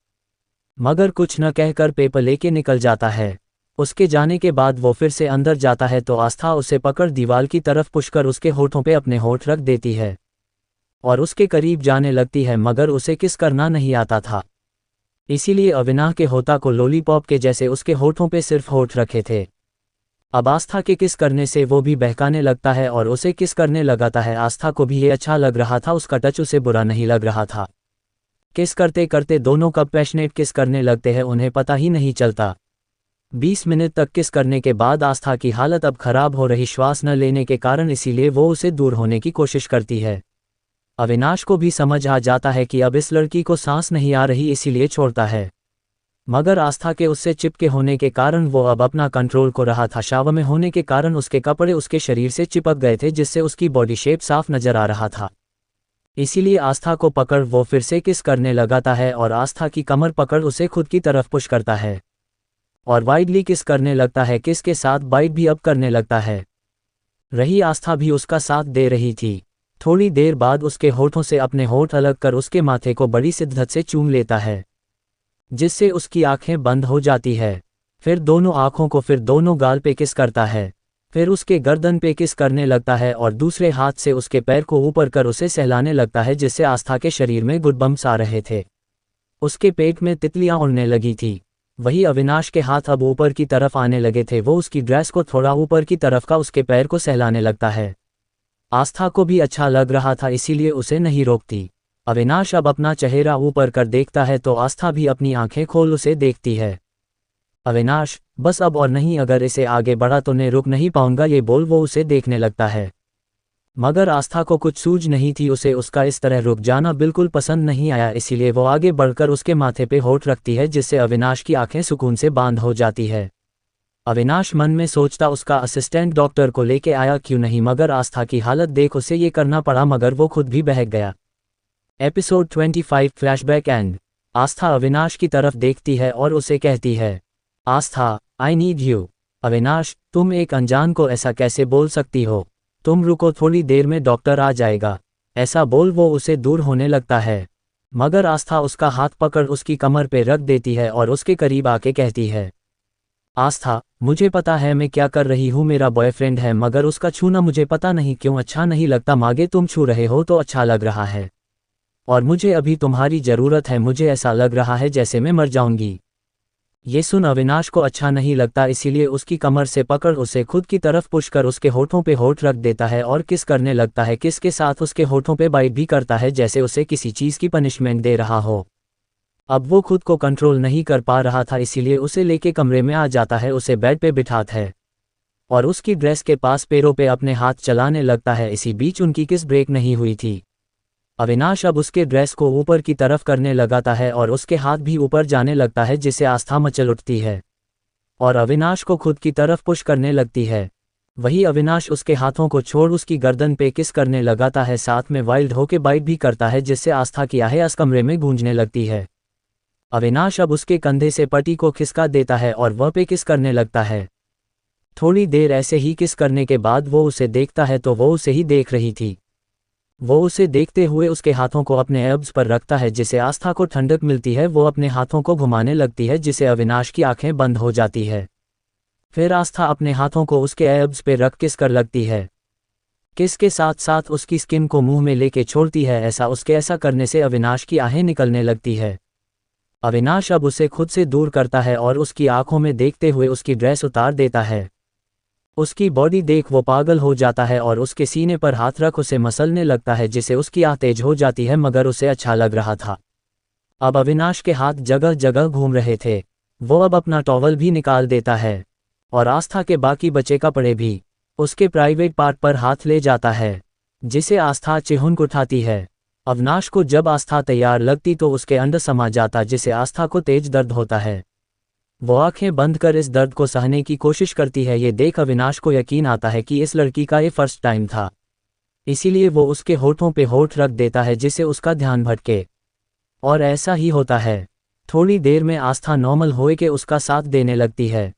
मगर कुछ न कहकर पेपर लेके निकल जाता है। उसके जाने के बाद वो फिर से अंदर जाता है तो आस्था उसे पकड़ दीवार की तरफ पुशकर उसके होठों पे अपने होठ रख देती है और उसके करीब जाने लगती है, मगर उसे किस करना नहीं आता था। इसीलिए अविनाश के होठा को लॉलीपॉप के जैसे उसके होठों पे सिर्फ होठ रखे थे। अब आस्था के किस करने से वो भी बहकाने लगता है और उसे किस करने लगाता है। आस्था को भी ये अच्छा लग रहा था, उसका टच उसे बुरा नहीं लग रहा था। किस करते करते दोनों कब पैशनेट किस करने लगते हैं उन्हें पता ही नहीं चलता। 20 मिनट तक किस करने के बाद आस्था की हालत अब खराब हो रही, श्वास न लेने के कारण, इसीलिए वो उसे दूर होने की कोशिश करती है। अविनाश को भी समझ आ जाता है कि अब इस लड़की को सांस नहीं आ रही, इसीलिए छोड़ता है। मगर आस्था के उससे चिपके होने के कारण वो अब अपना कंट्रोल को रहा था। शावर में होने के कारण उसके कपड़े उसके शरीर से चिपक गए थे, जिससे उसकी बॉडी शेप साफ नजर आ रहा था। इसीलिए आस्था को पकड़ वो फिर से किस करने लगाता है और आस्था की कमर पकड़ उसे खुद की तरफ पुश करता है और वाइडली किस करने लगता है। किस के साथ बाइट भी अब करने लगता है। रही आस्था भी उसका साथ दे रही थी। थोड़ी देर बाद उसके होठों से अपने होठ अलग कर उसके माथे को बड़ी शिद्दत से चूम लेता है, जिससे उसकी आंखें बंद हो जाती है। फिर दोनों आंखों को, फिर दोनों गाल पे किस करता है, फिर उसके गर्दन पे किस करने लगता है और दूसरे हाथ से उसके पैर को ऊपर कर उसे सहलाने लगता है, जिससे आस्था के शरीर में गुडबम्स आ रहे थे। उसके पेट में तितलियां उड़ने लगी थी। वही अविनाश के हाथ अब ऊपर की तरफ आने लगे थे। वो उसकी ड्रेस को थोड़ा ऊपर की तरफ का उसके पैर को सहलाने लगता है। आस्था को भी अच्छा लग रहा था, इसीलिए उसे नहीं रोकती। अविनाश अब अपना चेहरा ऊपर कर देखता है तो आस्था भी अपनी आंखें खोल उसे देखती है। अविनाश, बस अब और नहीं, अगर इसे आगे बढ़ा तो मैं रुक नहीं पाऊंगा, ये बोल वो उसे देखने लगता है। मगर आस्था को कुछ सूझ नहीं थी, उसे उसका इस तरह रुक जाना बिल्कुल पसंद नहीं आया, इसीलिए वो आगे बढ़कर उसके माथे पे होठ रखती है, जिससे अविनाश की आंखें सुकून से बांध हो जाती है। अविनाश मन में सोचता उसका असिस्टेंट डॉक्टर को लेके आया क्यों नहीं, मगर आस्था की हालत देख उसे ये करना पड़ा, मगर वो खुद भी बहक गया। Episode 25 flashback end. Aastha Avinash की तरफ देखती है और उसे कहती है, Aastha, I need you. Avinash, तुम एक अनजान को ऐसा कैसे बोल सकती हो? तुम रुको, थोड़ी देर में डॉक्टर आ जाएगा। ऐसा बोल वो उसे दूर होने लगता है, मगर आस्था उसका हाथ पकड़ उसकी कमर पे रख देती है और उसके करीब आके कहती है, आस्था, मुझे पता है मैं क्या कर रही हूँ, मेरा बॉयफ्रेंड है, मगर उसका छूना मुझे पता नहीं क्यों अच्छा नहीं लगता। मागे तुम छू रहे हो तो अच्छा लग रहा है, और मुझे अभी तुम्हारी ज़रूरत है। मुझे ऐसा लग रहा है जैसे मैं मर जाऊंगी। ये सुन अविनाश को अच्छा नहीं लगता, इसीलिए उसकी कमर से पकड़ उसे खुद की तरफ पुश कर उसके होठों पे होठ रख देता है और किस करने लगता है। किस के साथ उसके होठों पे बाइट भी करता है, जैसे उसे किसी चीज़ की पनिशमेंट दे रहा हो। अब वो खुद को कंट्रोल नहीं कर पा रहा था, इसीलिए उसे लेके कमरे में आ जाता है, उसे बेड पे बिठाता है और उसकी ड्रेस के पास पैरों पे अपने हाथ चलाने लगता है। इसी बीच उनकी किस ब्रेक नहीं हुई थी। अविनाश अब उसके ड्रेस को ऊपर की तरफ करने लगाता है और उसके हाथ भी ऊपर जाने लगता है, जिससे आस्था मचल उठती है और अविनाश को खुद की तरफ पुश करने लगती है। वही अविनाश उसके हाथों को छोड़ उसकी गर्दन पे किस करने लगाता है, साथ में वाइल्ड होके बाइट भी करता है, जिससे आस्था की आहें इस कमरे में गूंजने लगती है। अविनाश अब उसके कंधे से पटी को खिसका देता है और वह पे किस करने लगता है। थोड़ी देर ऐसे ही किस करने के बाद वो उसे देखता है तो वो उसे ही देख रही थी। वो उसे देखते हुए उसके हाथों को अपने एब्स पर रखता है जिसे आस्था को ठंडक मिलती है। वो अपने हाथों को घुमाने लगती है जिसे अविनाश की आंखें बंद हो जाती है। फिर आस्था अपने हाथों को उसके एब्स पे रख किस कर लगती है। किस के साथ साथ उसकी स्किन को मुंह में लेके छोड़ती है। ऐसा करने से अविनाश की आहें निकलने लगती है। अविनाश अब उसे खुद से दूर करता है और उसकी आंखों में देखते हुए उसकी ड्रेस उतार देता है। उसकी बॉडी देख वो पागल हो जाता है और उसके सीने पर हाथ रख उसे मसलने लगता है जिसे उसकी आह तेज हो जाती है मगर उसे अच्छा लग रहा था। अब अविनाश के हाथ जगह जगह घूम रहे थे। वो अब अपना टॉवल भी निकाल देता है और आस्था के बाकी बचे कपड़े भी उसके प्राइवेट पार्ट पर हाथ ले जाता है जिसे आस्था चिहुंक उठाती है। अविनाश को जब आस्था तैयार लगती तो उसके अंदर समा जाता जिसे आस्था को तेज दर्द होता है। वो आंखें बंद कर इस दर्द को सहने की कोशिश करती है। ये देख अविनाश को यकीन आता है कि इस लड़की का ये फर्स्ट टाइम था, इसीलिए वो उसके होठों पे होठ रख देता है जिससे उसका ध्यान भटके। और ऐसा ही होता है। थोड़ी देर में आस्था नॉर्मल होए के उसका साथ देने लगती है।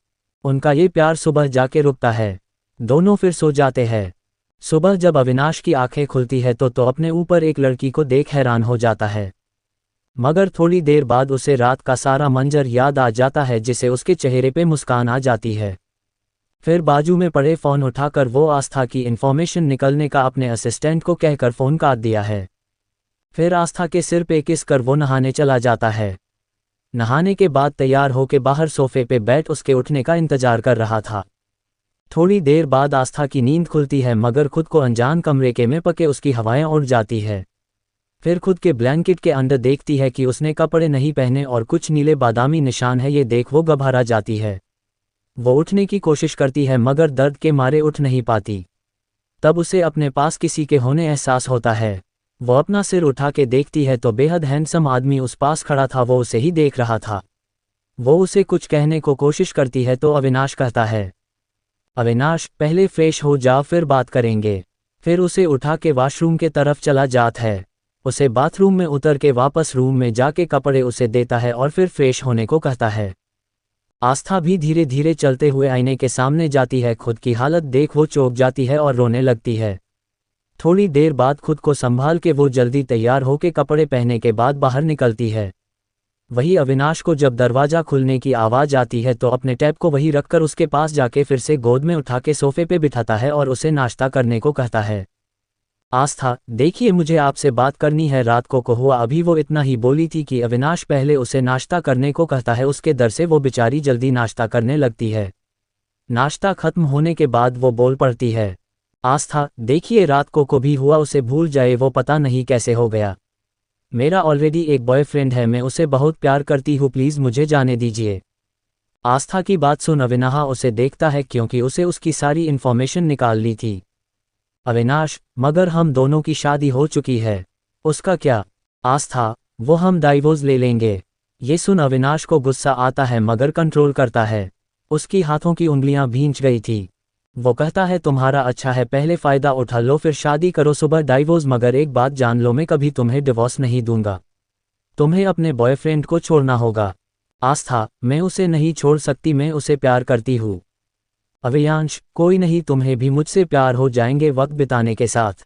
उनका ये प्यार सुबह जाके रुकता है। दोनों फिर सो जाते हैं। सुबह जब अविनाश की आंखें खुलती है तो अपने ऊपर एक लड़की को देख हैरान हो जाता है, मगर थोड़ी देर बाद उसे रात का सारा मंजर याद आ जाता है जिसे उसके चेहरे पे मुस्कान आ जाती है। फिर बाजू में पड़े फ़ोन उठाकर वो आस्था की इन्फॉर्मेशन निकलने का अपने असिस्टेंट को कहकर फ़ोन काट दिया है। फिर आस्था के सिर पे किस कर वो नहाने चला जाता है। नहाने के बाद तैयार होके बाहर सोफे पे बैठ उसके उठने का इंतजार कर रहा था। थोड़ी देर बाद आस्था की नींद खुलती है मगर खुद को अनजान कमरे के में पके उसकी हवाएं उड़ जाती है। फिर खुद के ब्लैंकेट के अंदर देखती है कि उसने कपड़े नहीं पहने और कुछ नीले बादामी निशान है। ये देख वो घबरा जाती है। वो उठने की कोशिश करती है मगर दर्द के मारे उठ नहीं पाती। तब उसे अपने पास किसी के होने एहसास होता है। वो अपना सिर उठा के देखती है तो बेहद हैंडसम आदमी उस पास खड़ा था। वो उसे ही देख रहा था। वो उसे कुछ कहने को कोशिश करती है तो अविनाश कहता है, अविनाश पहले फ्रेश हो जा फिर बात करेंगे। फिर उसे उठा के वॉशरूम के तरफ चला जाता है। उसे बाथरूम में उतर के वापस रूम में जाके कपड़े उसे देता है और फिर फ्रेश होने को कहता है। आस्था भी धीरे धीरे चलते हुए आईने के सामने जाती है। खुद की हालत देख वो चौंक जाती है और रोने लगती है। थोड़ी देर बाद खुद को संभाल के वो जल्दी तैयार होके कपड़े पहनने के बाद बाहर निकलती है। वही अविनाश को जब दरवाज़ा खुलने की आवाज़ आती है तो अपने टैब को वही रखकर उसके पास जाके फिर से गोद में उठा के सोफे पे बिठाता है और उसे नाश्ता करने को कहता है। आस्था, देखिए मुझे आपसे बात करनी है। रात को हुआ अभी वो इतना ही बोली थी कि अविनाश पहले उसे नाश्ता करने को कहता है। उसके डर से वो बेचारी जल्दी नाश्ता करने लगती है। नाश्ता खत्म होने के बाद वो बोल पड़ती है, आस्था देखिए रात को भी हुआ उसे भूल जाए, वो पता नहीं कैसे हो गया। मेरा ऑलरेडी एक बॉयफ्रेंड है, मैं उसे बहुत प्यार करती हूँ, प्लीज़ मुझे जाने दीजिए। आस्था की बात सुन अविनाश उसे देखता है क्योंकि उसे उसकी सारी इन्फॉर्मेशन निकाल ली थी। अविनाश, मगर हम दोनों की शादी हो चुकी है। उसका क्या? आस्था, वो हम डाइवोर्स ले लेंगे। ये सुन अविनाश को गुस्सा आता है मगर कंट्रोल करता है। उसकी हाथों की उंगलियां भींच गई थी। वो कहता है तुम्हारा अच्छा है, पहले फ़ायदा उठा लो फिर शादी करो, सुबह डाइवोर्स। मगर एक बात जान लो, मैं कभी तुम्हें डिवोर्स नहीं दूंगा। तुम्हें अपने बॉयफ्रेंड को छोड़ना होगा। आस्था, मैं उसे नहीं छोड़ सकती, मैं उसे प्यार करती हूँ। अविनाश, कोई नहीं, तुम्हें भी मुझसे प्यार हो जाएंगे वक्त बिताने के साथ।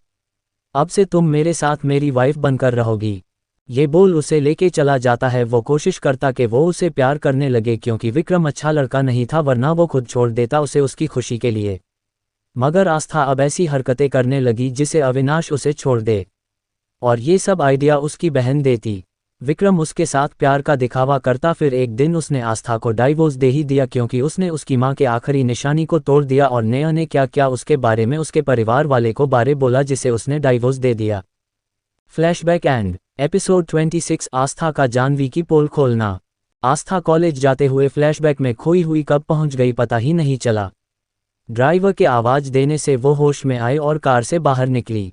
अब से तुम मेरे साथ मेरी वाइफ बनकर रहोगी। ये बोल उसे लेके चला जाता है। वो कोशिश करता कि वो उसे प्यार करने लगे क्योंकि विक्रम अच्छा लड़का नहीं था, वरना वो खुद छोड़ देता उसे उसकी खुशी के लिए। मगर आस्था अब ऐसी हरकतें करने लगी जिसे अविनाश उसे छोड़ दे, और ये सब आइडिया उसकी बहन देती। विक्रम उसके साथ प्यार का दिखावा करता। फिर एक दिन उसने आस्था को डाइवोर्स दे ही दिया क्योंकि उसने उसकी माँ के आखिरी निशानी को तोड़ दिया और नया ने क्या क्या उसके बारे में उसके परिवार वाले को बारे बोला जिसे उसने डाइवोर्स दे दिया। फ्लैशबैक एंड एपिसोड 26 आस्था का जानवी की पोल खोलना। आस्था कॉलेज जाते हुए फ्लैशबैक में खोई हुई कब पहुंच गई पता ही नहीं चला। ड्राइवर के आवाज़ देने से वो होश में आए और कार से बाहर निकली।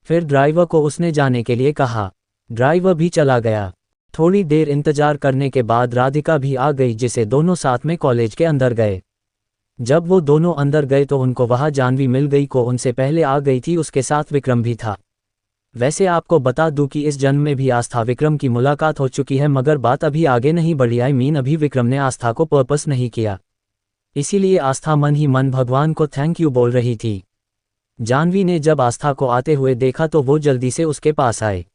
फिर ड्राइवर को उसने जाने के लिए कहा। ड्राइवर भी चला गया। थोड़ी देर इंतजार करने के बाद राधिका भी आ गई जिसे दोनों साथ में कॉलेज के अंदर गए। जब वो दोनों अंदर गए तो उनको वहाँ जानवी मिल गई। को उनसे पहले आ गई थी, उसके साथ विक्रम भी था। वैसे आपको बता दूं कि इस जन्म में भी आस्था विक्रम की मुलाकात हो चुकी है, मगर बात अभी आगे नहीं बढ़ी। अभी विक्रम ने आस्था को पर्पस नहीं किया, इसीलिए आस्था मन ही मन भगवान को थैंक यू बोल रही थी। जाह्नवी ने जब आस्था को आते हुए देखा तो वो जल्दी से उसके पास आए।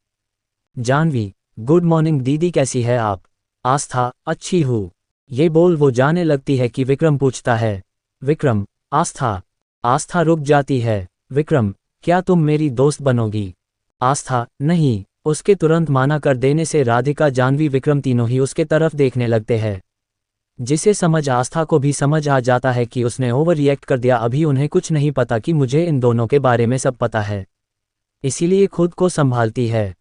जाह्नवी, गुड मॉर्निंग दीदी, कैसी है आप? आस्था, अच्छी हूँ, ये बोल वो जाने लगती है कि विक्रम पूछता है, विक्रम, आस्था? आस्था रुक जाती है। विक्रम, क्या तुम मेरी दोस्त बनोगी? आस्था, नहीं। उसके तुरंत माना कर देने से राधिका, जाह्नवी, विक्रम तीनों ही उसके तरफ देखने लगते हैं, जिसे समझ आस्था को भी समझ आ जाता है कि उसने ओवर रिएक्ट कर दिया। अभी उन्हें कुछ नहीं पता कि मुझे इन दोनों के बारे में सब पता है, इसीलिए खुद को संभालती है।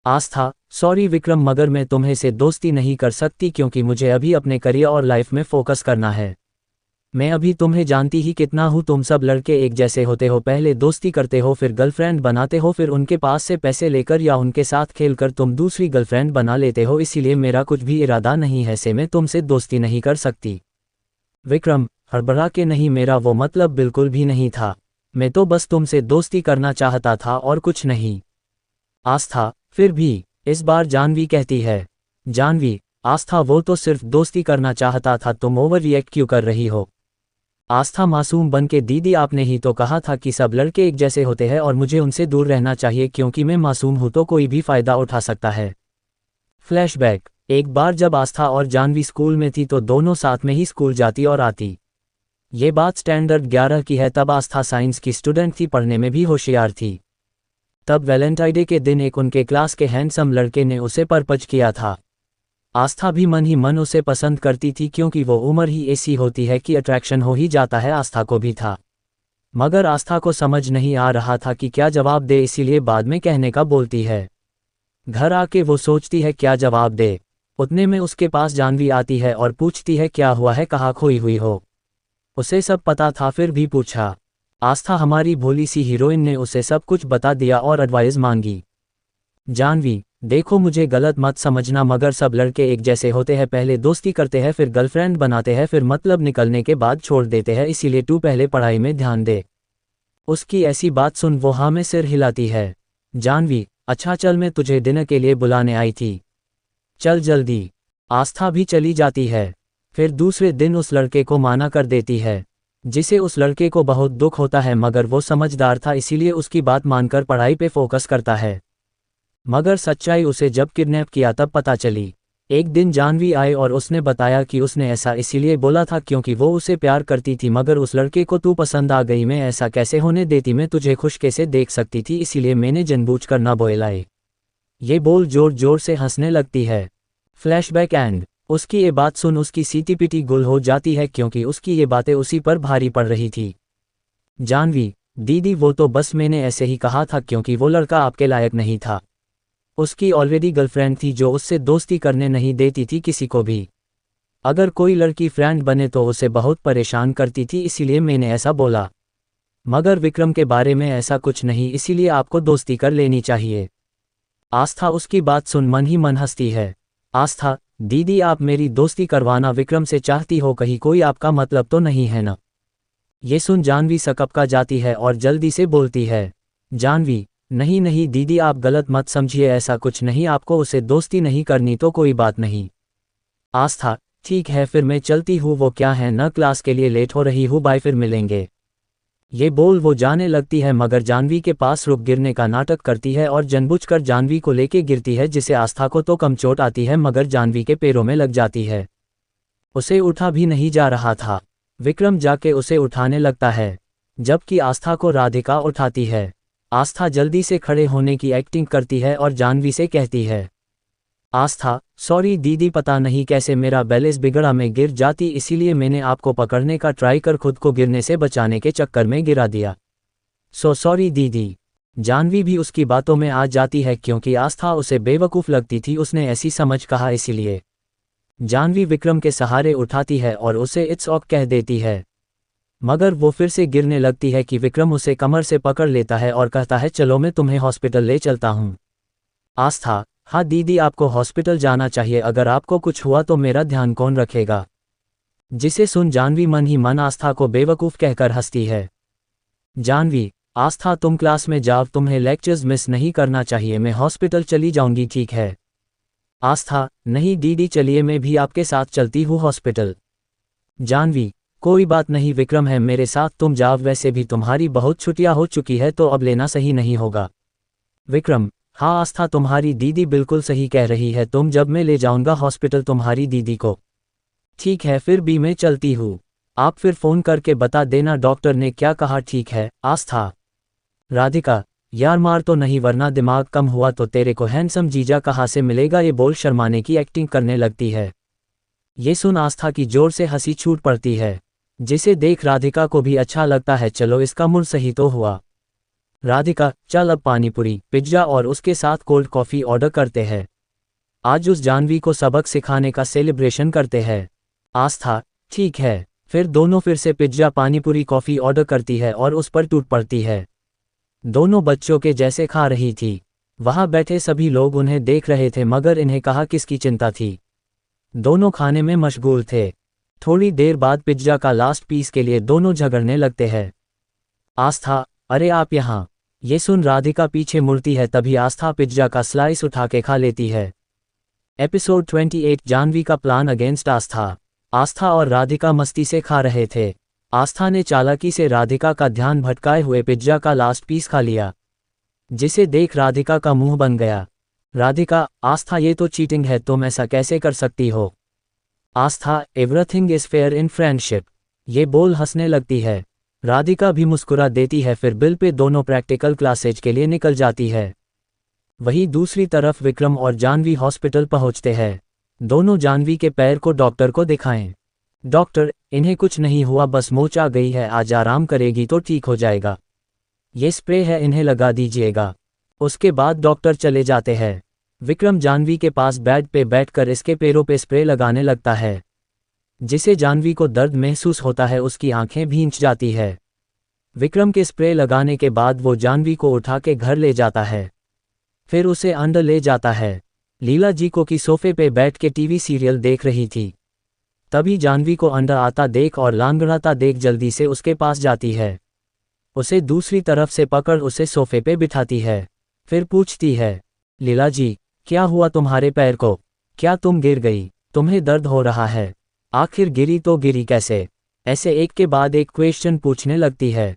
आस्था, सॉरी विक्रम, मगर मैं तुम्हें से दोस्ती नहीं कर सकती क्योंकि मुझे अभी अपने करियर और लाइफ में फोकस करना है। मैं अभी तुम्हें जानती ही कितना हूँ, तुम सब लड़के एक जैसे होते हो, पहले दोस्ती करते हो, फिर गर्लफ्रेंड बनाते हो, फिर उनके पास से पैसे लेकर या उनके साथ खेलकर तुम दूसरी गर्लफ्रेंड बना लेते हो, इसीलिए मेरा कुछ भी इरादा नहीं है से मैं तुमसे दोस्ती नहीं कर सकती। विक्रम, हड़बड़ा के नहीं, मेरा वो मतलब बिल्कुल भी नहीं था, मैं तो बस तुमसे दोस्ती करना चाहता था और कुछ नहीं। आस्था, फिर भी? इस बार जाह्नवी कहती है। जाह्नवी, आस्था, वो तो सिर्फ दोस्ती करना चाहता था, तुम ओवर रिएक्ट क्यों कर रही हो? आस्था मासूम बन के, दीदी आपने ही तो कहा था कि सब लड़के एक जैसे होते हैं और मुझे उनसे दूर रहना चाहिए क्योंकि मैं मासूम हूं तो कोई भी फायदा उठा सकता है। फ्लैशबैक, एक बार जब आस्था और जाह्नवी स्कूल में थी तो दोनों साथ में ही स्कूल जाती और आती। ये बात स्टैंडर्ड 11 की है। तब आस्था साइंस की स्टूडेंट थी, पढ़ने में भी होशियार थी। तब वैलेंटाइन डे के दिन एक उनके क्लास के हैंडसम लड़के ने उसे प्रपोज किया था। आस्था भी मन ही मन उसे पसंद करती थी क्योंकि वो उम्र ही ऐसी होती है कि अट्रैक्शन हो ही जाता है। आस्था को भी था, मगर आस्था को समझ नहीं आ रहा था कि क्या जवाब दे, इसीलिए बाद में कहने का बोलती है। घर आके वो सोचती है क्या जवाब दे। उतने में उसके पास जाह्नवी आती है और पूछती है क्या हुआ है, कहाँ खोई हुई हो? उसे सब पता था फिर भी पूछा। आस्था, हमारी भोली सी हीरोइन ने उसे सब कुछ बता दिया और एडवाइस मांगी। जाह्नवी, देखो मुझे गलत मत समझना, मगर सब लड़के एक जैसे होते हैं, पहले दोस्ती करते हैं, फिर गर्लफ्रेंड बनाते हैं, फिर मतलब निकलने के बाद छोड़ देते हैं, इसीलिए तू पहले पढ़ाई में ध्यान दे। उसकी ऐसी बात सुन वो हाँ में सिर हिलाती है। जाह्नवी, अच्छा चल, मैं तुझे डिनर के लिए बुलाने आई थी, चल जल्दी। आस्था भी चली जाती है। फिर दूसरे दिन उस लड़के को माना कर देती है, जिसे उस लड़के को बहुत दुख होता है, मगर वो समझदार था इसीलिए उसकी बात मानकर पढ़ाई पे फोकस करता है। मगर सच्चाई उसे जब किडनैप किया तब पता चली। एक दिन जाह्नवी आई और उसने बताया कि उसने ऐसा इसीलिए बोला था क्योंकि वो उसे प्यार करती थी, मगर उस लड़के को तू पसंद आ गई। मैं ऐसा कैसे होने देती, मैं तुझे खुश कैसे देख सकती थी, इसीलिए मैंने जानबूझकर ना बोलाए। ये बोल जोर जोर से हंसने लगती है। Flashback and. उसकी ये बात सुन उसकी सीटी पीटी गुल हो जाती है क्योंकि उसकी ये बातें उसी पर भारी पड़ रही थी। जाह्नवी, दीदी वो तो बस मैंने ऐसे ही कहा था क्योंकि वो लड़का आपके लायक नहीं था। उसकी ऑलरेडी गर्लफ्रेंड थी जो उससे दोस्ती करने नहीं देती थी किसी को भी। अगर कोई लड़की फ्रेंड बने तो उसे बहुत परेशान करती थी, इसीलिए मैंने ऐसा बोला। मगर विक्रम के बारे में ऐसा कुछ नहीं, इसीलिए आपको दोस्ती कर लेनी चाहिए। आस्था उसकी बात सुन मन ही मन हंसती है। आस्था, दीदी आप मेरी दोस्ती करवाना विक्रम से चाहती हो, कहीं कोई आपका मतलब तो नहीं है ना? ये सुन जाह्नवी सकपका जाती है और जल्दी से बोलती है। जाह्नवी, नहीं नहीं दीदी आप गलत मत समझिए, ऐसा कुछ नहीं, आपको उसे दोस्ती नहीं करनी तो कोई बात नहीं। आस्था, ठीक है फिर मैं चलती हूँ, वो क्या है न क्लास के लिए लेट हो रही हूँ, बाय, फिर मिलेंगे। ये बोल वो जाने लगती है, मगर जाह्नवी के पास रुक गिरने का नाटक करती है और जानबूझकर जाह्नवी को लेके गिरती है, जिसे आस्था को तो कम चोट आती है मगर जाह्नवी के पैरों में लग जाती है। उसे उठा भी नहीं जा रहा था। विक्रम जाके उसे उठाने लगता है, जबकि आस्था को राधिका उठाती है। आस्था जल्दी से खड़े होने की एक्टिंग करती है और जाह्नवी से कहती है, आस्था, सॉरी दीदी, पता नहीं कैसे मेरा बैलेंस बिगड़ा, मैं गिर जाती, इसीलिए मैंने आपको पकड़ने का ट्राई कर खुद को गिरने से बचाने के चक्कर में गिरा दिया। सो सॉरी दीदी। जाह्नवी भी उसकी बातों में आ जाती है क्योंकि आस्था उसे बेवकूफ़ लगती थी, उसने ऐसी समझ कहा, इसीलिए जाह्नवी विक्रम के सहारे उठाती है और उसे इट्स ऑक कह देती है। मगर वो फिर से गिरने लगती है कि विक्रम उसे कमर से पकड़ लेता है और कहता है, चलो मैं तुम्हें हॉस्पिटल ले चलता हूँ। आस्था, हाँ दीदी आपको हॉस्पिटल जाना चाहिए, अगर आपको कुछ हुआ तो मेरा ध्यान कौन रखेगा? जिसे सुन जाह्नवी मन ही मन आस्था को बेवकूफ़ कहकर हंसती है। जाह्नवी, आस्था तुम क्लास में जाओ, तुम्हें लेक्चर्स मिस नहीं करना चाहिए, मैं हॉस्पिटल चली जाऊंगी, ठीक है। आस्था, नहीं दीदी चलिए, मैं भी आपके साथ चलती हूँ हॉस्पिटल। जानवी, कोई बात नहीं, विक्रम है मेरे साथ, तुम जाओ, वैसे भी तुम्हारी बहुत छुट्टियां हो चुकी है तो अब लेना सही नहीं होगा। विक्रम, हाँ आस्था तुम्हारी दीदी बिल्कुल सही कह रही है, तुम जब मैं ले जाऊंगा हॉस्पिटल तुम्हारी दीदी को। ठीक है फिर भी मैं चलती हूँ, आप फिर फ़ोन करके बता देना डॉक्टर ने क्या कहा, ठीक है। आस्था, राधिका, यार मार तो नहीं वरना दिमाग कम हुआ तो तेरे को हैंडसम जीजा कहाँ से मिलेगा, ये बोल शर्माने की एक्टिंग करने लगती है। ये सुन आस्था की जोर से हंसी छूट पड़ती है, जिसे देख राधिका को भी अच्छा लगता है, चलो इसका मूड सही तो हुआ। राधिका, चल अब पानीपुरी, पिज्जा और उसके साथ कोल्ड कॉफ़ी ऑर्डर करते हैं, आज उस जानवी को सबक सिखाने का सेलिब्रेशन करते हैं। आस्था, ठीक है। फिर दोनों फिर से पिज्जा पानीपुरी कॉफ़ी ऑर्डर करती है और उस पर टूट पड़ती है। दोनों बच्चों के जैसे खा रही थी, वहां बैठे सभी लोग उन्हें देख रहे थे मगर इन्हें कहाँ किसकी चिंता थी, दोनों खाने में मशगूल थे। थोड़ी देर बाद पिज्जा का लास्ट पीस के लिए दोनों झगड़ने लगते हैं। आस्था, अरे आप यहाँ, ये सुन राधिका पीछे मुड़ती है, तभी आस्था पिज्जा का स्लाइस उठा के खा लेती है। एपिसोड 28, जानवी का प्लान अगेंस्ट आस्था। आस्था और राधिका मस्ती से खा रहे थे। आस्था ने चालाकी से राधिका का ध्यान भटकाए हुए पिज्जा का लास्ट पीस खा लिया, जिसे देख राधिका का मुंह बन गया। राधिका, आस्था ये तो चीटिंग है, तुम ऐसा कैसे कर सकती हो। Aastha, everything is fair in friendship, ये बोल हंसने लगती है। राधिका भी मुस्कुरा देती है, फिर बिल पे दोनों प्रैक्टिकल क्लासेज के लिए निकल जाती है। वहीं दूसरी तरफ विक्रम और जानवी हॉस्पिटल पहुंचते हैं। दोनों जानवी के पैर को डॉक्टर को दिखाएं। डॉक्टर, इन्हें कुछ नहीं हुआ, बस मोच आ गई है, आज आराम करेगी तो ठीक हो जाएगा, ये स्प्रे है इन्हें लगा दीजिएगा। उसके बाद डॉक्टर चले जाते हैं। विक्रम जानवी के पास बेड पे बैठकर इसके पैरों पे स्प्रे लगाने लगता है, जिसे जानवी को दर्द महसूस होता है, उसकी आंखें भींच जाती है। विक्रम के स्प्रे लगाने के बाद वो जानवी को उठा के घर ले जाता है, फिर उसे अंदर ले जाता है। लीला जी को की सोफे पे बैठ के टीवी सीरियल देख रही थी, तभी जानवी को अंदर आता देख और लांगड़ाता देख जल्दी से उसके पास जाती है, उसे दूसरी तरफ से पकड़ उसे सोफे पे बिठाती है, फिर पूछती है, लीला जी क्या हुआ तुम्हारे पैर को, क्या तुम गिर गई, तुम्हें दर्द हो रहा है, आखिर गिरी तो गिरी कैसे, ऐसे एक के बाद एक क्वेश्चन पूछने लगती है।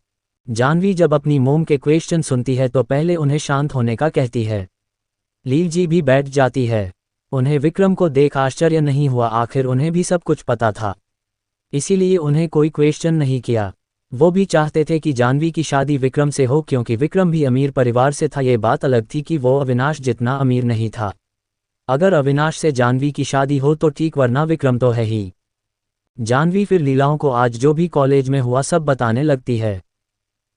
जानवी जब अपनी मोम के क्वेश्चन सुनती है तो पहले उन्हें शांत होने का कहती है। लील जी भी बैठ जाती है, उन्हें विक्रम को देख आश्चर्य नहीं हुआ, आखिर उन्हें भी सब कुछ पता था, इसीलिए उन्हें कोई क्वेश्चन नहीं किया। वो भी चाहते थे कि जानवी की शादी विक्रम से हो, क्योंकि विक्रम भी अमीर परिवार से था, ये बात अलग थी कि वो अविनाश जितना अमीर नहीं था। अगर अविनाश से जानवी की शादी हो तो ठीक, वरना विक्रम तो है ही। जानवी फिर लीलाओं को आज जो भी कॉलेज में हुआ सब बताने लगती है,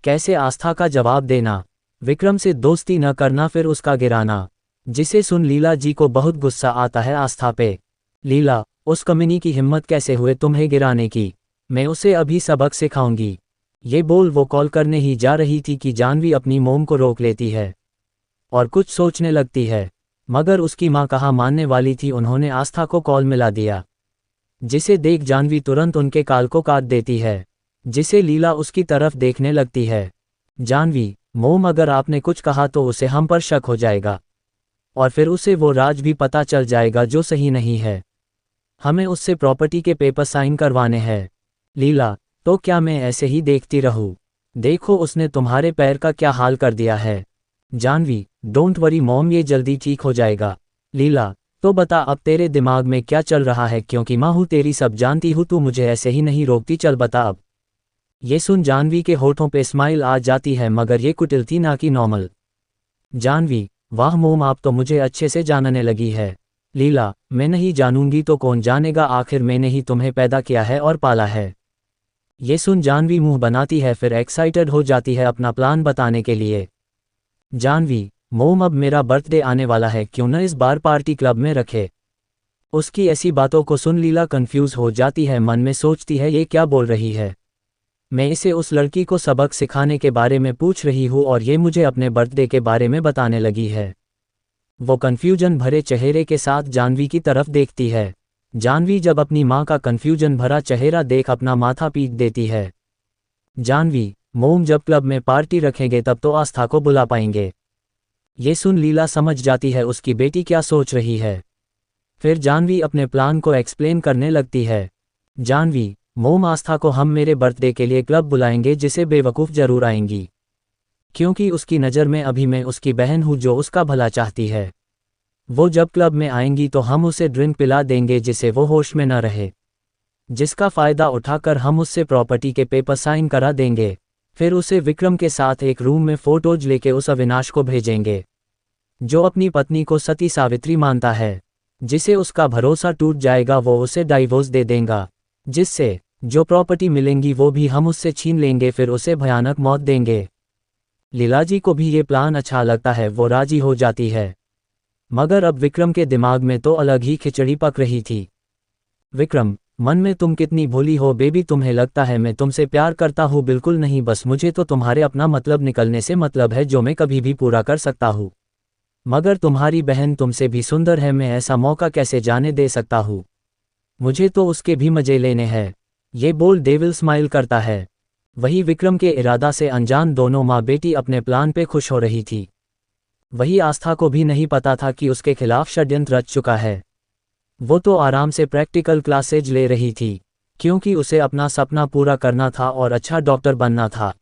कैसे आस्था का जवाब देना, विक्रम से दोस्ती न करना, फिर उसका गिराना, जिसे सुन लीला जी को बहुत गुस्सा आता है आस्था पे। लीला, उस कमीनी की हिम्मत कैसे हुए तुम्हें गिराने की, मैं उसे अभी सबक सिखाऊंगी। ये बोल वो कॉल करने ही जा रही थी कि जानवी अपनी मोम को रोक लेती है और कुछ सोचने लगती है, मगर उसकी माँ कहाँ मानने वाली थी, उन्होंने आस्था को कॉल मिला दिया, जिसे देख जानवी तुरंत उनके कॉल को काट देती है, जिसे लीला उसकी तरफ देखने लगती है। जानवी, मोम अगर आपने कुछ कहा तो उसे हम पर शक हो जाएगा और फिर उसे वो राज भी पता चल जाएगा जो सही नहीं है, हमें उससे प्रॉपर्टी के पेपर साइन करवाने हैं। लीला, तो क्या मैं ऐसे ही देखती रहूं, देखो उसने तुम्हारे पैर का क्या हाल कर दिया है। जानवी, डोंट वरी मॉम, ये जल्दी ठीक हो जाएगा। लीला, तो बता अब तेरे दिमाग में क्या चल रहा है, क्योंकि माँ हूँ तेरी, सब जानती हूँ, तू मुझे ऐसे ही नहीं रोकती, चल बता अब। ये सुन जानवी के होठों पे स्माइल आ जाती है, मगर ये कुटिल थी ना कि नॉर्मल। जानवी, वाह मोम, आप तो मुझे अच्छे से जानने लगी है। लीला, मैं नहीं जानूंगी तो कौन जानेगा, आखिर मैंने ही तुम्हें पैदा किया है और पाला है। ये सुन जानवी मुंह बनाती है, फिर एक्साइटेड हो जाती है अपना प्लान बताने के लिए। जानवी, मोम अब मेरा बर्थडे आने वाला है, क्यों न इस बार पार्टी क्लब में रखे। उसकी ऐसी बातों को सुन लीला कंफ्यूज हो जाती है, मन में सोचती है ये क्या बोल रही है, मैं इसे उस लड़की को सबक सिखाने के बारे में पूछ रही हूँ और ये मुझे अपने बर्थडे के बारे में बताने लगी है। वो कन्फ्यूजन भरे चेहरे के साथ जानवी की तरफ देखती है। जानवी जब अपनी माँ का कन्फ्यूजन भरा चेहरा देख अपना माथा पीट देती है। जानवी, मोम जब क्लब में पार्टी रखेंगे तब तो आस्था को बुला पाएंगे। ये सुन लीला समझ जाती है उसकी बेटी क्या सोच रही है। फिर जानवी अपने प्लान को एक्सप्लेन करने लगती है। जानवी, मोम आस्था को हम मेरे बर्थडे के लिए क्लब बुलाएंगे जिसे बेवकूफ़ जरूर आएंगी, क्योंकि उसकी नज़र में अभी मैं उसकी बहन हूँ जो उसका भला चाहती है। वो जब क्लब में आएंगी तो हम उसे ड्रिंक पिला देंगे जिससे वो होश में न रहे, जिसका फ़ायदा उठाकर हम उससे प्रॉपर्टी के पेपर साइन करा देंगे। फिर उसे विक्रम के साथ एक रूम में फ़ोटोज लेके उस अविनाश को भेजेंगे, जो अपनी पत्नी को सती सावित्री मानता है। जिसे उसका भरोसा टूट जाएगा वो उसे डाइवोर्स दे देगा, जिससे जो प्रॉपर्टी मिलेंगी वो भी हम उससे छीन लेंगे, फिर उसे भयानक मौत देंगे। लीलाजी को भी ये प्लान अच्छा लगता है, वो राजी हो जाती है। मगर अब विक्रम के दिमाग में तो अलग ही खिचड़ी पक रही थी। विक्रम, मन में तुम कितनी भोली हो बेबी, तुम्हें लगता है मैं तुमसे प्यार करता हूँ? बिल्कुल नहीं, बस मुझे तो तुम्हारे अपना मतलब निकलने से मतलब है जो मैं कभी भी पूरा कर सकता हूँ। मगर तुम्हारी बहन तुमसे भी सुंदर है, मैं ऐसा मौका कैसे जाने दे सकता हूँ? मुझे तो उसके भी मजे लेने हैं। ये बोल डेविल स्माइल करता है। वही विक्रम के इरादा से अनजान दोनों माँ बेटी अपने प्लान पे खुश हो रही थी। वही आस्था को भी नहीं पता था कि उसके खिलाफ षड्यंत्र रच चुका है। वो तो आराम से प्रैक्टिकल क्लासेज ले रही थी, क्योंकि उसे अपना सपना पूरा करना था और अच्छा डॉक्टर बनना था।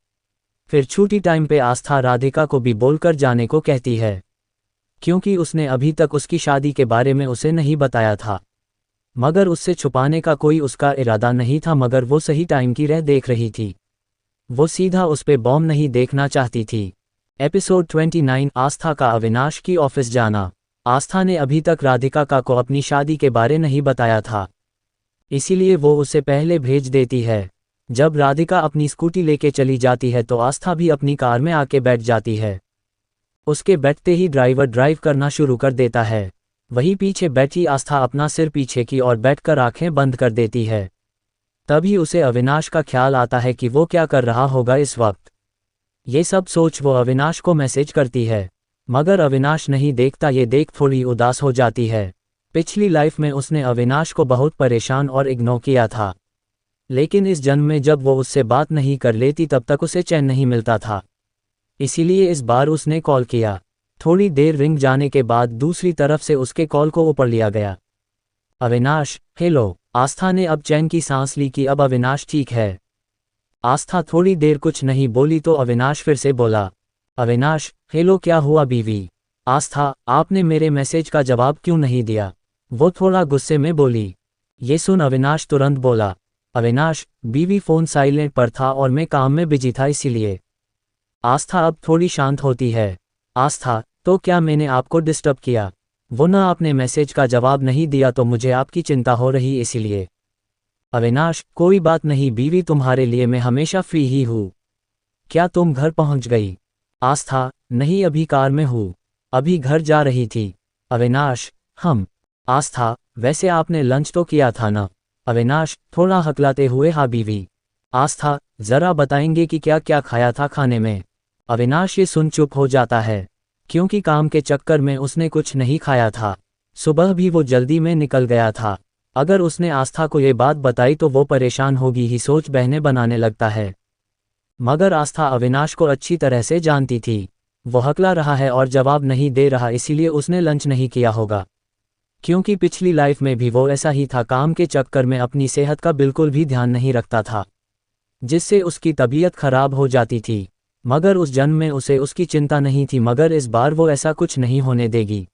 फिर छुट्टी टाइम पे आस्था राधिका को भी बोलकर जाने को कहती है, क्योंकि उसने अभी तक उसकी शादी के बारे में उसे नहीं बताया था। मगर उससे छुपाने का कोई उसका इरादा नहीं था, मगर वो सही टाइम की राह देख रही थी। वो सीधा उस पे बॉम्ब नहीं देखना चाहती थी। एपिसोड 29, आस्था का अविनाश की ऑफिस जाना। आस्था ने अभी तक राधिका को अपनी शादी के बारे नहीं बताया था, इसीलिए वो उसे पहले भेज देती है। जब राधिका अपनी स्कूटी लेके चली जाती है तो आस्था भी अपनी कार में आके बैठ जाती है। उसके बैठते ही ड्राइवर ड्राइव करना शुरू कर देता है। वहीं पीछे बैठी आस्था अपना सिर पीछे की ओर बैठकर आंखें बंद कर देती है। तभी उसे अविनाश का ख्याल आता है कि वो क्या कर रहा होगा इस वक्त। ये सब सोच वो अविनाश को मैसेज करती है, मगर अविनाश नहीं देखता। ये देख थोड़ी उदास हो जाती है। पिछली लाइफ में उसने अविनाश को बहुत परेशान और इग्नोर किया था, लेकिन इस जन्म में जब वो उससे बात नहीं कर लेती तब तक उसे चैन नहीं मिलता था। इसीलिए इस बार उसने कॉल किया। थोड़ी देर रिंग जाने के बाद दूसरी तरफ से उसके कॉल को ऊपर लिया गया। अविनाश, हेलो। आस्था ने अब चैन की सांस ली कि अब अविनाश ठीक है। आस्था थोड़ी देर कुछ नहीं बोली तो अविनाश फिर से बोला, अविनाश, हेलो, क्या हुआ बीवी? आस्था, आपने मेरे मैसेज का जवाब क्यों नहीं दिया? वो थोड़ा गुस्से में बोली। ये सुन अविनाश तुरंत बोला, अविनाश, बीवी फ़ोन साइलेंट पर था और मैं काम में बिजी था इसीलिए। आस्था अब थोड़ी शांत होती है। आस्था, तो क्या मैंने आपको डिस्टर्ब किया? वो ना आपने मैसेज का जवाब नहीं दिया तो मुझे आपकी चिंता हो रही इसीलिए। अविनाश, कोई बात नहीं बीवी, तुम्हारे लिए मैं हमेशा फ्री ही हूँ। क्या तुम घर पहुँच गई? आस्था, नहीं, अभी कार में हूँ, अभी घर जा रही थी। अविनाश, आस्था, वैसे आपने लंच तो किया था ना? अविनाश थोड़ा हकलाते हुए, हाँ बीवी। आस्था, ज़रा बताएंगे कि क्या क्या खाया था खाने में? अविनाश ये सुन चुप हो जाता है, क्योंकि काम के चक्कर में उसने कुछ नहीं खाया था। सुबह भी वो जल्दी में निकल गया था। अगर उसने आस्था को ये बात बताई तो वो परेशान होगी ही, सोच बहने बनाने लगता है। मगर आस्था अविनाश को अच्छी तरह से जानती थी। वो हकला रहा है और जवाब नहीं दे रहा, इसीलिए उसने लंच नहीं किया होगा। क्योंकि पिछली लाइफ में भी वो ऐसा ही था, काम के चक्कर में अपनी सेहत का बिल्कुल भी ध्यान नहीं रखता था, जिससे उसकी तबीयत खराब हो जाती थी। मगर उस जन्म में उसे उसकी चिंता नहीं थी, मगर इस बार वो ऐसा कुछ नहीं होने देगी।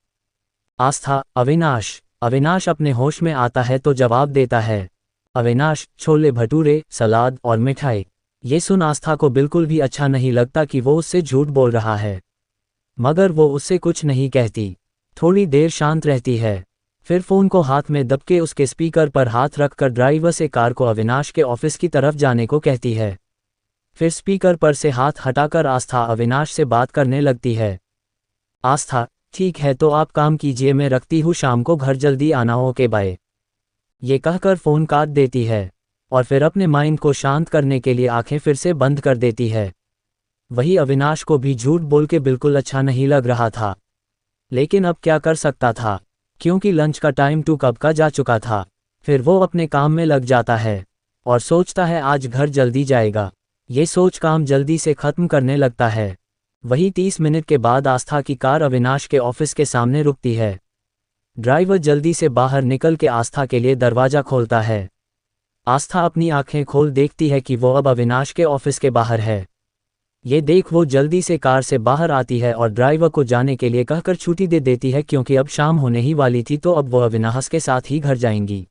आस्था, अविनाश अपने होश में आता है तो जवाब देता है, अविनाश, छोले भटूरे, सलाद और मिठाई। ये सुन आस्था को बिल्कुल भी अच्छा नहीं लगता कि वो उससे झूठ बोल रहा है, मगर वो उससे कुछ नहीं कहती। थोड़ी देर शांत रहती है, फिर फ़ोन को हाथ में दबके उसके स्पीकर पर हाथ रखकर ड्राइवर से कार को अविनाश के ऑफिस की तरफ जाने को कहती है। फिर स्पीकर पर से हाथ हटाकर आस्था अविनाश से बात करने लगती है। आस्था, ठीक है तो आप काम कीजिए, मैं रखती हूँ, शाम को घर जल्दी आना, ओके बाय। ये कहकर फ़ोन काट देती है और फिर अपने माइंड को शांत करने के लिए आंखें फिर से बंद कर देती है। वही अविनाश को भी झूठ बोल के बिल्कुल अच्छा नहीं लग रहा था, लेकिन अब क्या कर सकता था, क्योंकि लंच का टाइम टू कब का जा चुका था। फिर वो अपने काम में लग जाता है और सोचता है आज घर जल्दी जाएगा। ये सोच काम जल्दी से खत्म करने लगता है। वही 30 मिनट के बाद आस्था की कार अविनाश के ऑफिस के सामने रुकती है। ड्राइवर जल्दी से बाहर निकल के आस्था के लिए दरवाजा खोलता है। आस्था अपनी आंखें खोल देखती है कि वो अब अविनाश के ऑफिस के बाहर है। ये देख वो जल्दी से कार से बाहर आती है और ड्राइवर को जाने के लिए कहकर छुट्टी दे देती है, क्योंकि अब शाम होने ही वाली थी तो अब वो अविनाश के साथ ही घर जाएंगी।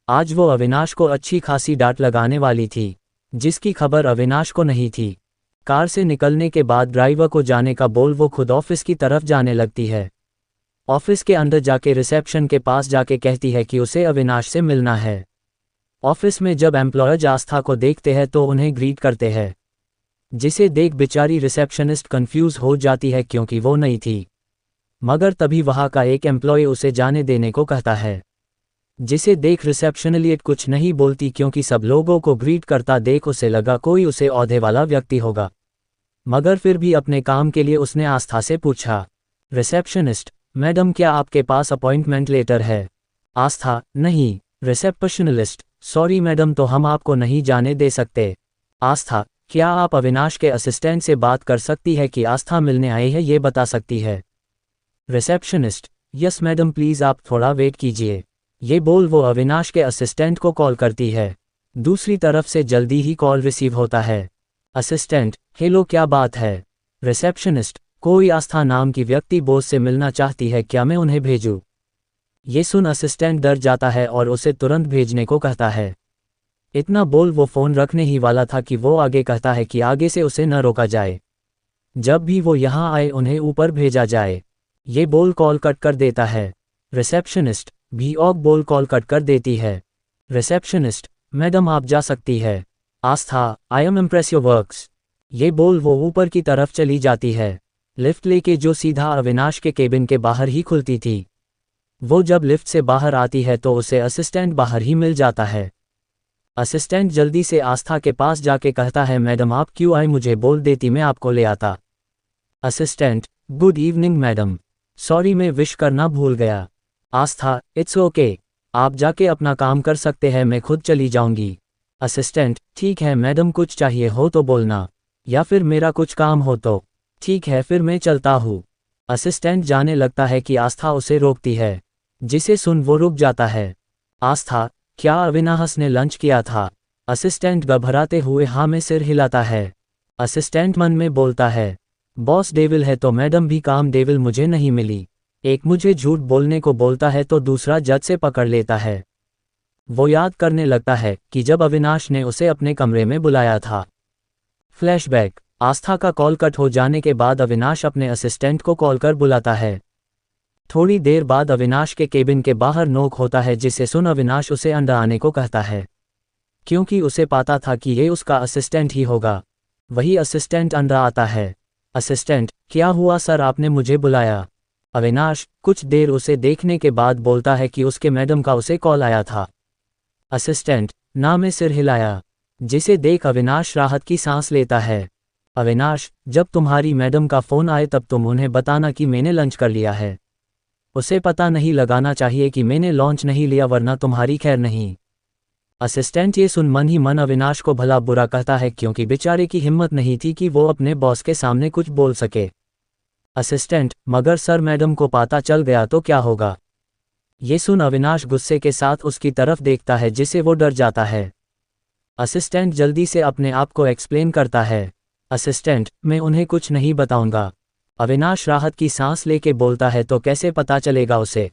आज वो अविनाश को अच्छी खासी डांट लगाने वाली थी, जिसकी खबर अविनाश को नहीं थी। कार से निकलने के बाद ड्राइवर को जाने का बोल वो खुद ऑफिस की तरफ जाने लगती है। ऑफिस के अंदर जाके रिसेप्शन के पास जाके कहती है कि उसे अविनाश से मिलना है। ऑफिस में जब एम्प्लॉयज आस्था को देखते हैं तो उन्हें ग्रीट करते हैं, जिसे देख बेचारी रिसेप्शनिस्ट कंफ्यूज हो जाती है क्योंकि वो नई थी। मगर तभी वहां का एक एम्प्लॉय उसे जाने देने को कहता है, जिसे देख रिसेप्शनिस्ट कुछ नहीं बोलती, क्योंकि सब लोगों को ग्रीट करता देख उसे लगा कोई उसे औहदे वाला व्यक्ति होगा। मगर फिर भी अपने काम के लिए उसने आस्था से पूछा, रिसेप्शनिस्ट मैडम क्या आपके पास अपॉइंटमेंट लेटर है? आस्था नहीं। रिसेप्शनिस्ट सॉरी मैडम, तो हम आपको नहीं जाने दे सकते। आस्था क्या आप अविनाश के असिस्टेंट से बात कर सकती है कि आस्था मिलने आई है, ये बता सकती है? रिसेप्शनिस्ट यस मैडम प्लीज़ आप थोड़ा वेट कीजिए। ये बोल वो अविनाश के असिस्टेंट को कॉल करती है। दूसरी तरफ से जल्दी ही कॉल रिसीव होता है। असिस्टेंट हेलो क्या बात है? रिसेप्शनिस्ट कोई आस्था नाम की व्यक्ति बॉस से मिलना चाहती है, क्या मैं उन्हें भेजूं? ये सुन असिस्टेंट डर जाता है और उसे तुरंत भेजने को कहता है। इतना बोल वो फ़ोन रखने ही वाला था कि वो आगे कहता है कि आगे से उसे न रोका जाए। जब भी वो यहाँ आए उन्हें ऊपर भेजा जाए। ये बोल कॉल कट कर देता है। रिसेप्शनिस्ट भी ऑफ बोल कॉल कट कर देती है। रिसेप्शनिस्ट मैडम आप जा सकती है। Aastha I am impress your works. ये बोल वो ऊपर की तरफ चली जाती है, लिफ्ट लेके जो सीधा अविनाश के केबिन के बाहर ही खुलती थी। वो जब लिफ्ट से बाहर आती है तो उसे असिस्टेंट बाहर ही मिल जाता है। असिस्टेंट जल्दी से आस्था के पास जाके कहता है, मैडम आप क्यों आए, मुझे बोल देती मैं आपको ले आता। Assistant good evening madam, sorry मैं विश करना भूल गया। आस्था इट्स ओके, आप जाके अपना काम कर सकते हैं, मैं खुद चली जाऊंगी। असिस्टेंट ठीक है मैडम, कुछ चाहिए हो तो बोलना, या फिर मेरा कुछ काम हो तो। ठीक है फिर मैं चलता हूँ। असिस्टेंट जाने लगता है कि आस्था उसे रोकती है, जिसे सुन वो रुक जाता है। आस्था क्या अविनाश ने लंच किया था? असिस्टेंट घबराते हुए हाँ में सिर हिलाता है। असिस्टेंट मन में बोलता है, बॉस डेविल है तो मैडम भी काम डेविल, मुझे नहीं मिली। एक मुझे झूठ बोलने को बोलता है तो दूसरा जज से पकड़ लेता है। वो याद करने लगता है कि जब अविनाश ने उसे अपने कमरे में बुलाया था। फ्लैशबैक आस्था का कॉल कट हो जाने के बाद अविनाश अपने असिस्टेंट को कॉल कर बुलाता है। थोड़ी देर बाद अविनाश के केबिन के बाहर नोक होता है, जिसे सुन अविनाश उसे अंदर आने को कहता है, क्योंकि उसे पता था कि ये उसका असिस्टेंट ही होगा। वही असिस्टेंट अंदर आता है। असिस्टेंट क्या हुआ सर, आपने मुझे बुलाया? अविनाश कुछ देर उसे देखने के बाद बोलता है कि उसके मैडम का उसे कॉल आया था। असिस्टेंट ना में सिर हिलाया, जिसे देख अविनाश राहत की सांस लेता है। अविनाश जब तुम्हारी मैडम का फ़ोन आए तब तुम उन्हें बताना कि मैंने लंच कर लिया है। उसे पता नहीं लगाना चाहिए कि मैंने लॉन्च नहीं लिया, वरना तुम्हारी खैर नहीं। असिस्टेंट ये सुन मन ही मन अविनाश को भला बुरा कहता है, क्योंकि बेचारे की हिम्मत नहीं थी कि वो अपने बॉस के सामने कुछ बोल सके। असिस्टेंट मगर सर मैडम को पता चल गया तो क्या होगा? ये सुन अविनाश गुस्से के साथ उसकी तरफ देखता है, जिसे वो डर जाता है। असिस्टेंट जल्दी से अपने आप को एक्सप्लेन करता है। असिस्टेंट मैं उन्हें कुछ नहीं बताऊंगा। अविनाश राहत की सांस लेके बोलता है, तो कैसे पता चलेगा उसे?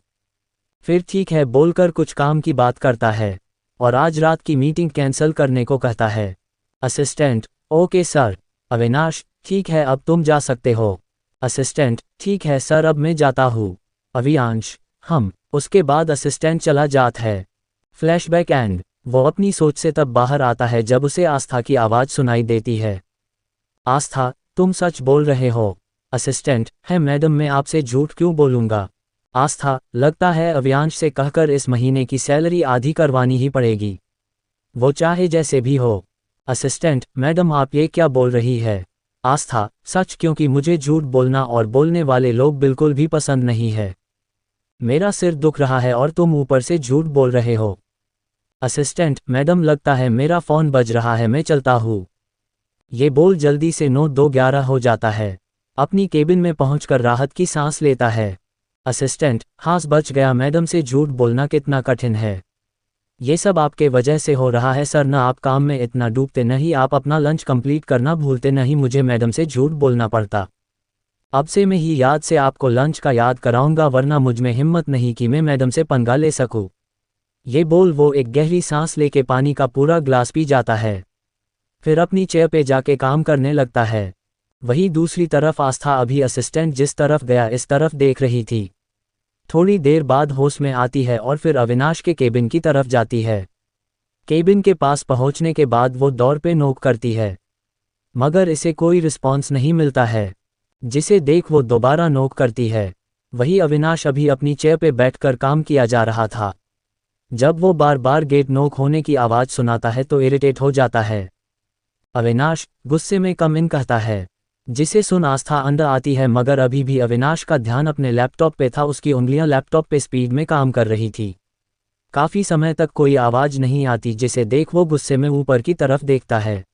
फिर ठीक है बोलकर कुछ काम की बात करता है और आज रात की मीटिंग कैंसिल करने को कहता है। Assistant okay sir. अविनाश ठीक है अब तुम जा सकते हो। असिस्टेंट ठीक है सर अब मैं जाता हूँ। अविनाश हम उसके बाद असिस्टेंट चला जाता है। फ्लैशबैक एंड वो अपनी सोच से तब बाहर आता है जब उसे आस्था की आवाज़ सुनाई देती है। आस्था तुम सच बोल रहे हो? असिस्टेंट है मैडम, मैं आपसे झूठ क्यों बोलूँगा? आस्था लगता है अविनाश से कहकर इस महीने की सैलरी आधी करवानी ही पड़ेगी, वो चाहे जैसे भी हो। असिस्टेंट मैडम आप ये क्या बोल रही है? आस्था सच, क्योंकि मुझे झूठ बोलना और बोलने वाले लोग बिल्कुल भी पसंद नहीं है। मेरा सिर दुख रहा है और तुम ऊपर से झूठ बोल रहे हो। असिस्टेंट मैडम लगता है मेरा फ़ोन बज रहा है, मैं चलता हूँ। ये बोल जल्दी से 9:11 हो जाता है। अपनी केबिन में पहुंचकर राहत की सांस लेता है। असिस्टेंट, हाँ बच गया मैडम से झूठ बोलना कितना कठिन है। ये सब आपके वजह से हो रहा है सर, ना आप काम में इतना डूबते, नहीं आप अपना लंच कंप्लीट करना भूलते, नहीं मुझे मैडम से झूठ बोलना पड़ता। अब से मैं ही याद से आपको लंच का याद कराऊंगा, वरना मुझ में हिम्मत नहीं कि मैं मैडम से पंगा ले सकूं। ये बोल वो एक गहरी सांस लेके पानी का पूरा ग्लास पी जाता है। फिर अपनी चेयर पे जाके काम करने लगता है। वहीं दूसरी तरफ आस्था अभी असिस्टेंट जिस तरफ गया इस तरफ देख रही थी। थोड़ी देर बाद होश में आती है और फिर अविनाश के केबिन की तरफ जाती है। केबिन के पास पहुंचने के बाद वो डोर पे नॉक करती है, मगर इसे कोई रिस्पॉन्स नहीं मिलता है, जिसे देख वो दोबारा नॉक करती है। वही अविनाश अभी अपनी चेयर पे बैठकर काम किया जा रहा था। जब वो बार बार गेट नॉक होने की आवाज़ सुनाता है तो इरिटेट हो जाता है। अविनाश, गुस्से में कम इन कहता है, जिसे सुन आस्था अंदर आती है, मगर अभी भी अविनाश का ध्यान अपने लैपटॉप पे था। उसकी उंगलियां लैपटॉप पे स्पीड में काम कर रही थी। काफ़ी समय तक कोई आवाज़ नहीं आती, जिसे देख वो गुस्से में ऊपर की तरफ देखता है।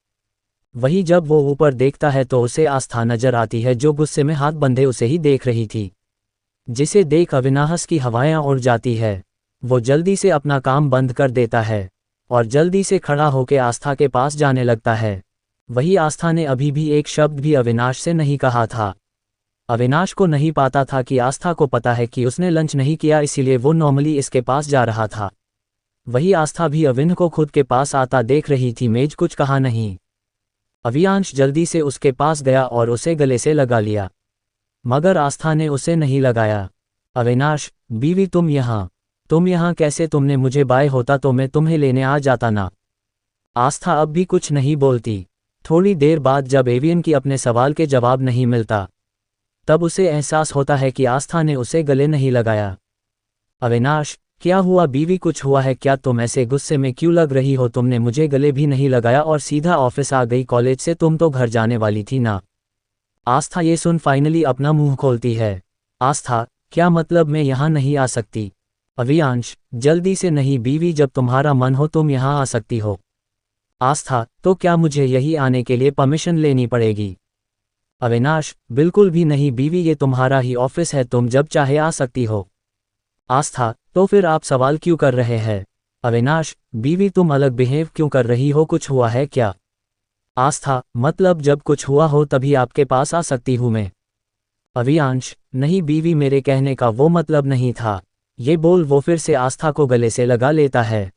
वही जब वो ऊपर देखता है तो उसे आस्था नजर आती है, जो गुस्से में हाथ बंधे उसे ही देख रही थी। जिसे देख अविनाश की हवाएं उड़ जाती है। वो जल्दी से अपना काम बंद कर देता है और जल्दी से खड़ा होकर आस्था के पास जाने लगता है। वही आस्था ने अभी भी एक शब्द भी अविनाश से नहीं कहा था। अविनाश को नहीं पता था कि आस्था को पता है कि उसने लंच नहीं किया, इसीलिए वो नॉर्मली इसके पास जा रहा था। वही आस्था भी अविन को खुद के पास आता देख रही थी। मेज कुछ कहा नहीं। अविनाश जल्दी से उसके पास गया और उसे गले से लगा लिया, मगर आस्था ने उसे नहीं लगाया। अविनाश, बीवी तुम यहाँ कैसे? तुमने मुझे बाय होता तो मैं तुम्हें लेने आ जाता ना। आस्था अब भी कुछ नहीं बोलती। थोड़ी देर बाद जब एवियन की अपने सवाल के जवाब नहीं मिलता, तब उसे एहसास होता है कि आस्था ने उसे गले नहीं लगाया। अविनाश, क्या हुआ बीवी, कुछ हुआ है क्या? तुम ऐसे गुस्से में क्यों लग रही हो? तुमने मुझे गले भी नहीं लगाया और सीधा ऑफिस आ गई। कॉलेज से तुम तो घर जाने वाली थी ना। आस्था ये सुन फाइनली अपना मुंह खोलती है। आस्था, क्या मतलब मैं यहाँ नहीं आ सकती? अविनाश, जल्दी से नहीं बीवी, जब तुम्हारा मन हो तुम यहाँ आ सकती हो। आस्था, तो क्या मुझे यही आने के लिए परमिशन लेनी पड़ेगी? अविनाश, बिल्कुल भी नहीं बीवी, ये तुम्हारा ही ऑफिस है, तुम जब चाहे आ सकती हो। आस्था, तो फिर आप सवाल क्यों कर रहे हैं? अविनाश, बीवी तुम अलग बिहेव क्यों कर रही हो? कुछ हुआ है क्या? आस्था, मतलब जब कुछ हुआ हो तभी आपके पास आ सकती हूँ मैं। अविनाश, नहीं बीवी, मेरे कहने का वो मतलब नहीं था। ये बोल वो फिर से आस्था को गले से लगा लेता है।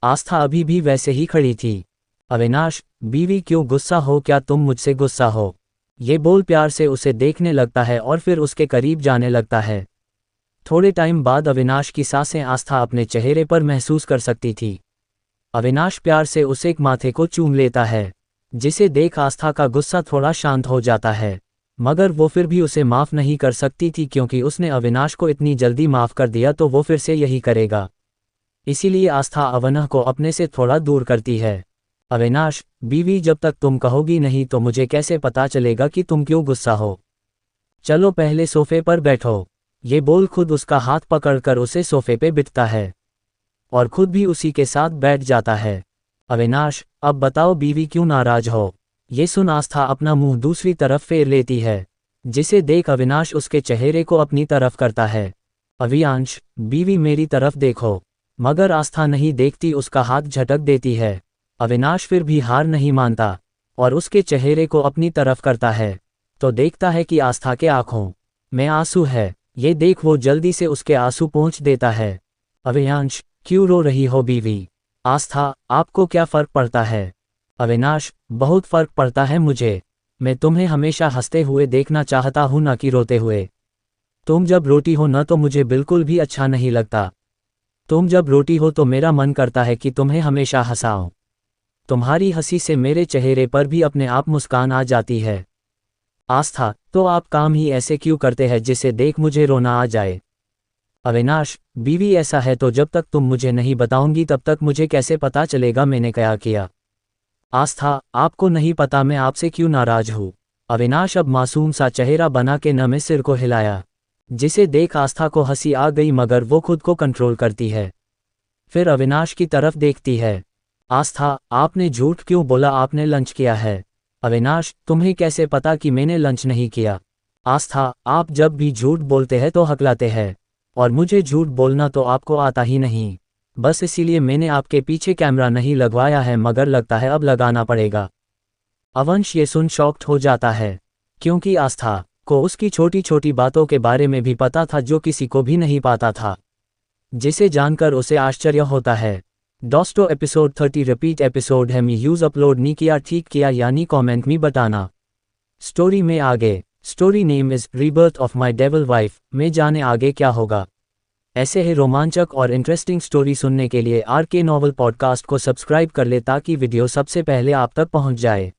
आस्था अभी भी वैसे ही खड़ी थी। अविनाश, बीवी क्यों गुस्सा हो? क्या तुम मुझसे गुस्सा हो? ये बोल प्यार से उसे देखने लगता है और फिर उसके करीब जाने लगता है। थोड़े टाइम बाद अविनाश की सांसें आस्था अपने चेहरे पर महसूस कर सकती थी। अविनाश प्यार से उसे एक माथे को चूम लेता है, जिसे देख आस्था का गुस्सा थोड़ा शांत हो जाता है, मगर वो फिर भी उसे माफ़ नहीं कर सकती थी, क्योंकि उसने अविनाश को इतनी जल्दी माफ़ कर दिया तो वो फिर से यही करेगा। इसीलिए आस्था अविनाश को अपने से थोड़ा दूर करती है। अविनाश, बीवी जब तक तुम कहोगी नहीं तो मुझे कैसे पता चलेगा कि तुम क्यों गुस्सा हो? चलो पहले सोफे पर बैठो। ये बोल खुद उसका हाथ पकड़कर उसे सोफे पे बिठता है और खुद भी उसी के साथ बैठ जाता है। अविनाश, अब बताओ बीवी क्यों नाराज हो? ये सुन आस्था अपना मुंह दूसरी तरफ फेर लेती है, जिसे देख अविनाश उसके चेहरे को अपनी तरफ करता है। अविनाश, बीवी मेरी तरफ देखो। मगर आस्था नहीं देखती, उसका हाथ झटक देती है। अविनाश फिर भी हार नहीं मानता और उसके चेहरे को अपनी तरफ करता है, तो देखता है कि आस्था के आंखों में आंसू है। ये देख वो जल्दी से उसके आंसू पोंछ देता है। अविनाश, क्यों रो रही हो बीवी? आस्था, आपको क्या फ़र्क पड़ता है? अविनाश, बहुत फ़र्क पड़ता है मुझे। मैं तुम्हें हमेशा हंसते हुए देखना चाहता हूँ, ना कि रोते हुए। तुम जब रोती हो न तो मुझे बिल्कुल भी अच्छा नहीं लगता। तुम जब रोती हो तो मेरा मन करता है कि तुम्हें हमेशा हंसाऊं। तुम्हारी हंसी से मेरे चेहरे पर भी अपने आप मुस्कान आ जाती है। आस्था, तो आप काम ही ऐसे क्यों करते हैं जिसे देख मुझे रोना आ जाए? अविनाश, बीवी ऐसा है तो जब तक तुम मुझे नहीं बताओगी तब तक मुझे कैसे पता चलेगा मैंने क्या किया? आस्था, आपको नहीं पता मैं आपसे क्यों नाराज हूँ। अविनाश अब मासूम सा चेहरा बना के न में सिर को हिलाया, जिसे देख आस्था को हंसी आ गई, मगर वो खुद को कंट्रोल करती है। फिर अविनाश की तरफ देखती है। आस्था, आपने झूठ क्यों बोला? आपने लंच किया है। अविनाश, तुम्हें कैसे पता कि मैंने लंच नहीं किया? आस्था, आप जब भी झूठ बोलते हैं तो हकलाते हैं, और मुझे झूठ बोलना तो आपको आता ही नहीं। बस इसीलिए मैंने आपके पीछे कैमरा नहीं लगवाया है, मगर लगता है अब लगाना पड़ेगा। अवंश ये सुन शॉक्ड हो जाता है, क्योंकि आस्था को उसकी छोटी छोटी बातों के बारे में भी पता था जो किसी को भी नहीं पता था, जिसे जानकर उसे आश्चर्य होता है। दोस्तों, एपिसोड 30 रिपीट एपिसोड है, मी यूज अपलोड नहीं किया, ठीक किया यानी कमेंट में बताना। स्टोरी में आगे, story name is rebirth of my devil wife. में जाने आगे क्या होगा। ऐसे ही रोमांचक और इंटरेस्टिंग स्टोरी सुनने के लिए आरके नॉवल पॉडकास्ट को सब्सक्राइब कर ले ताकि वीडियो सबसे पहले आप तक पहुंच जाए।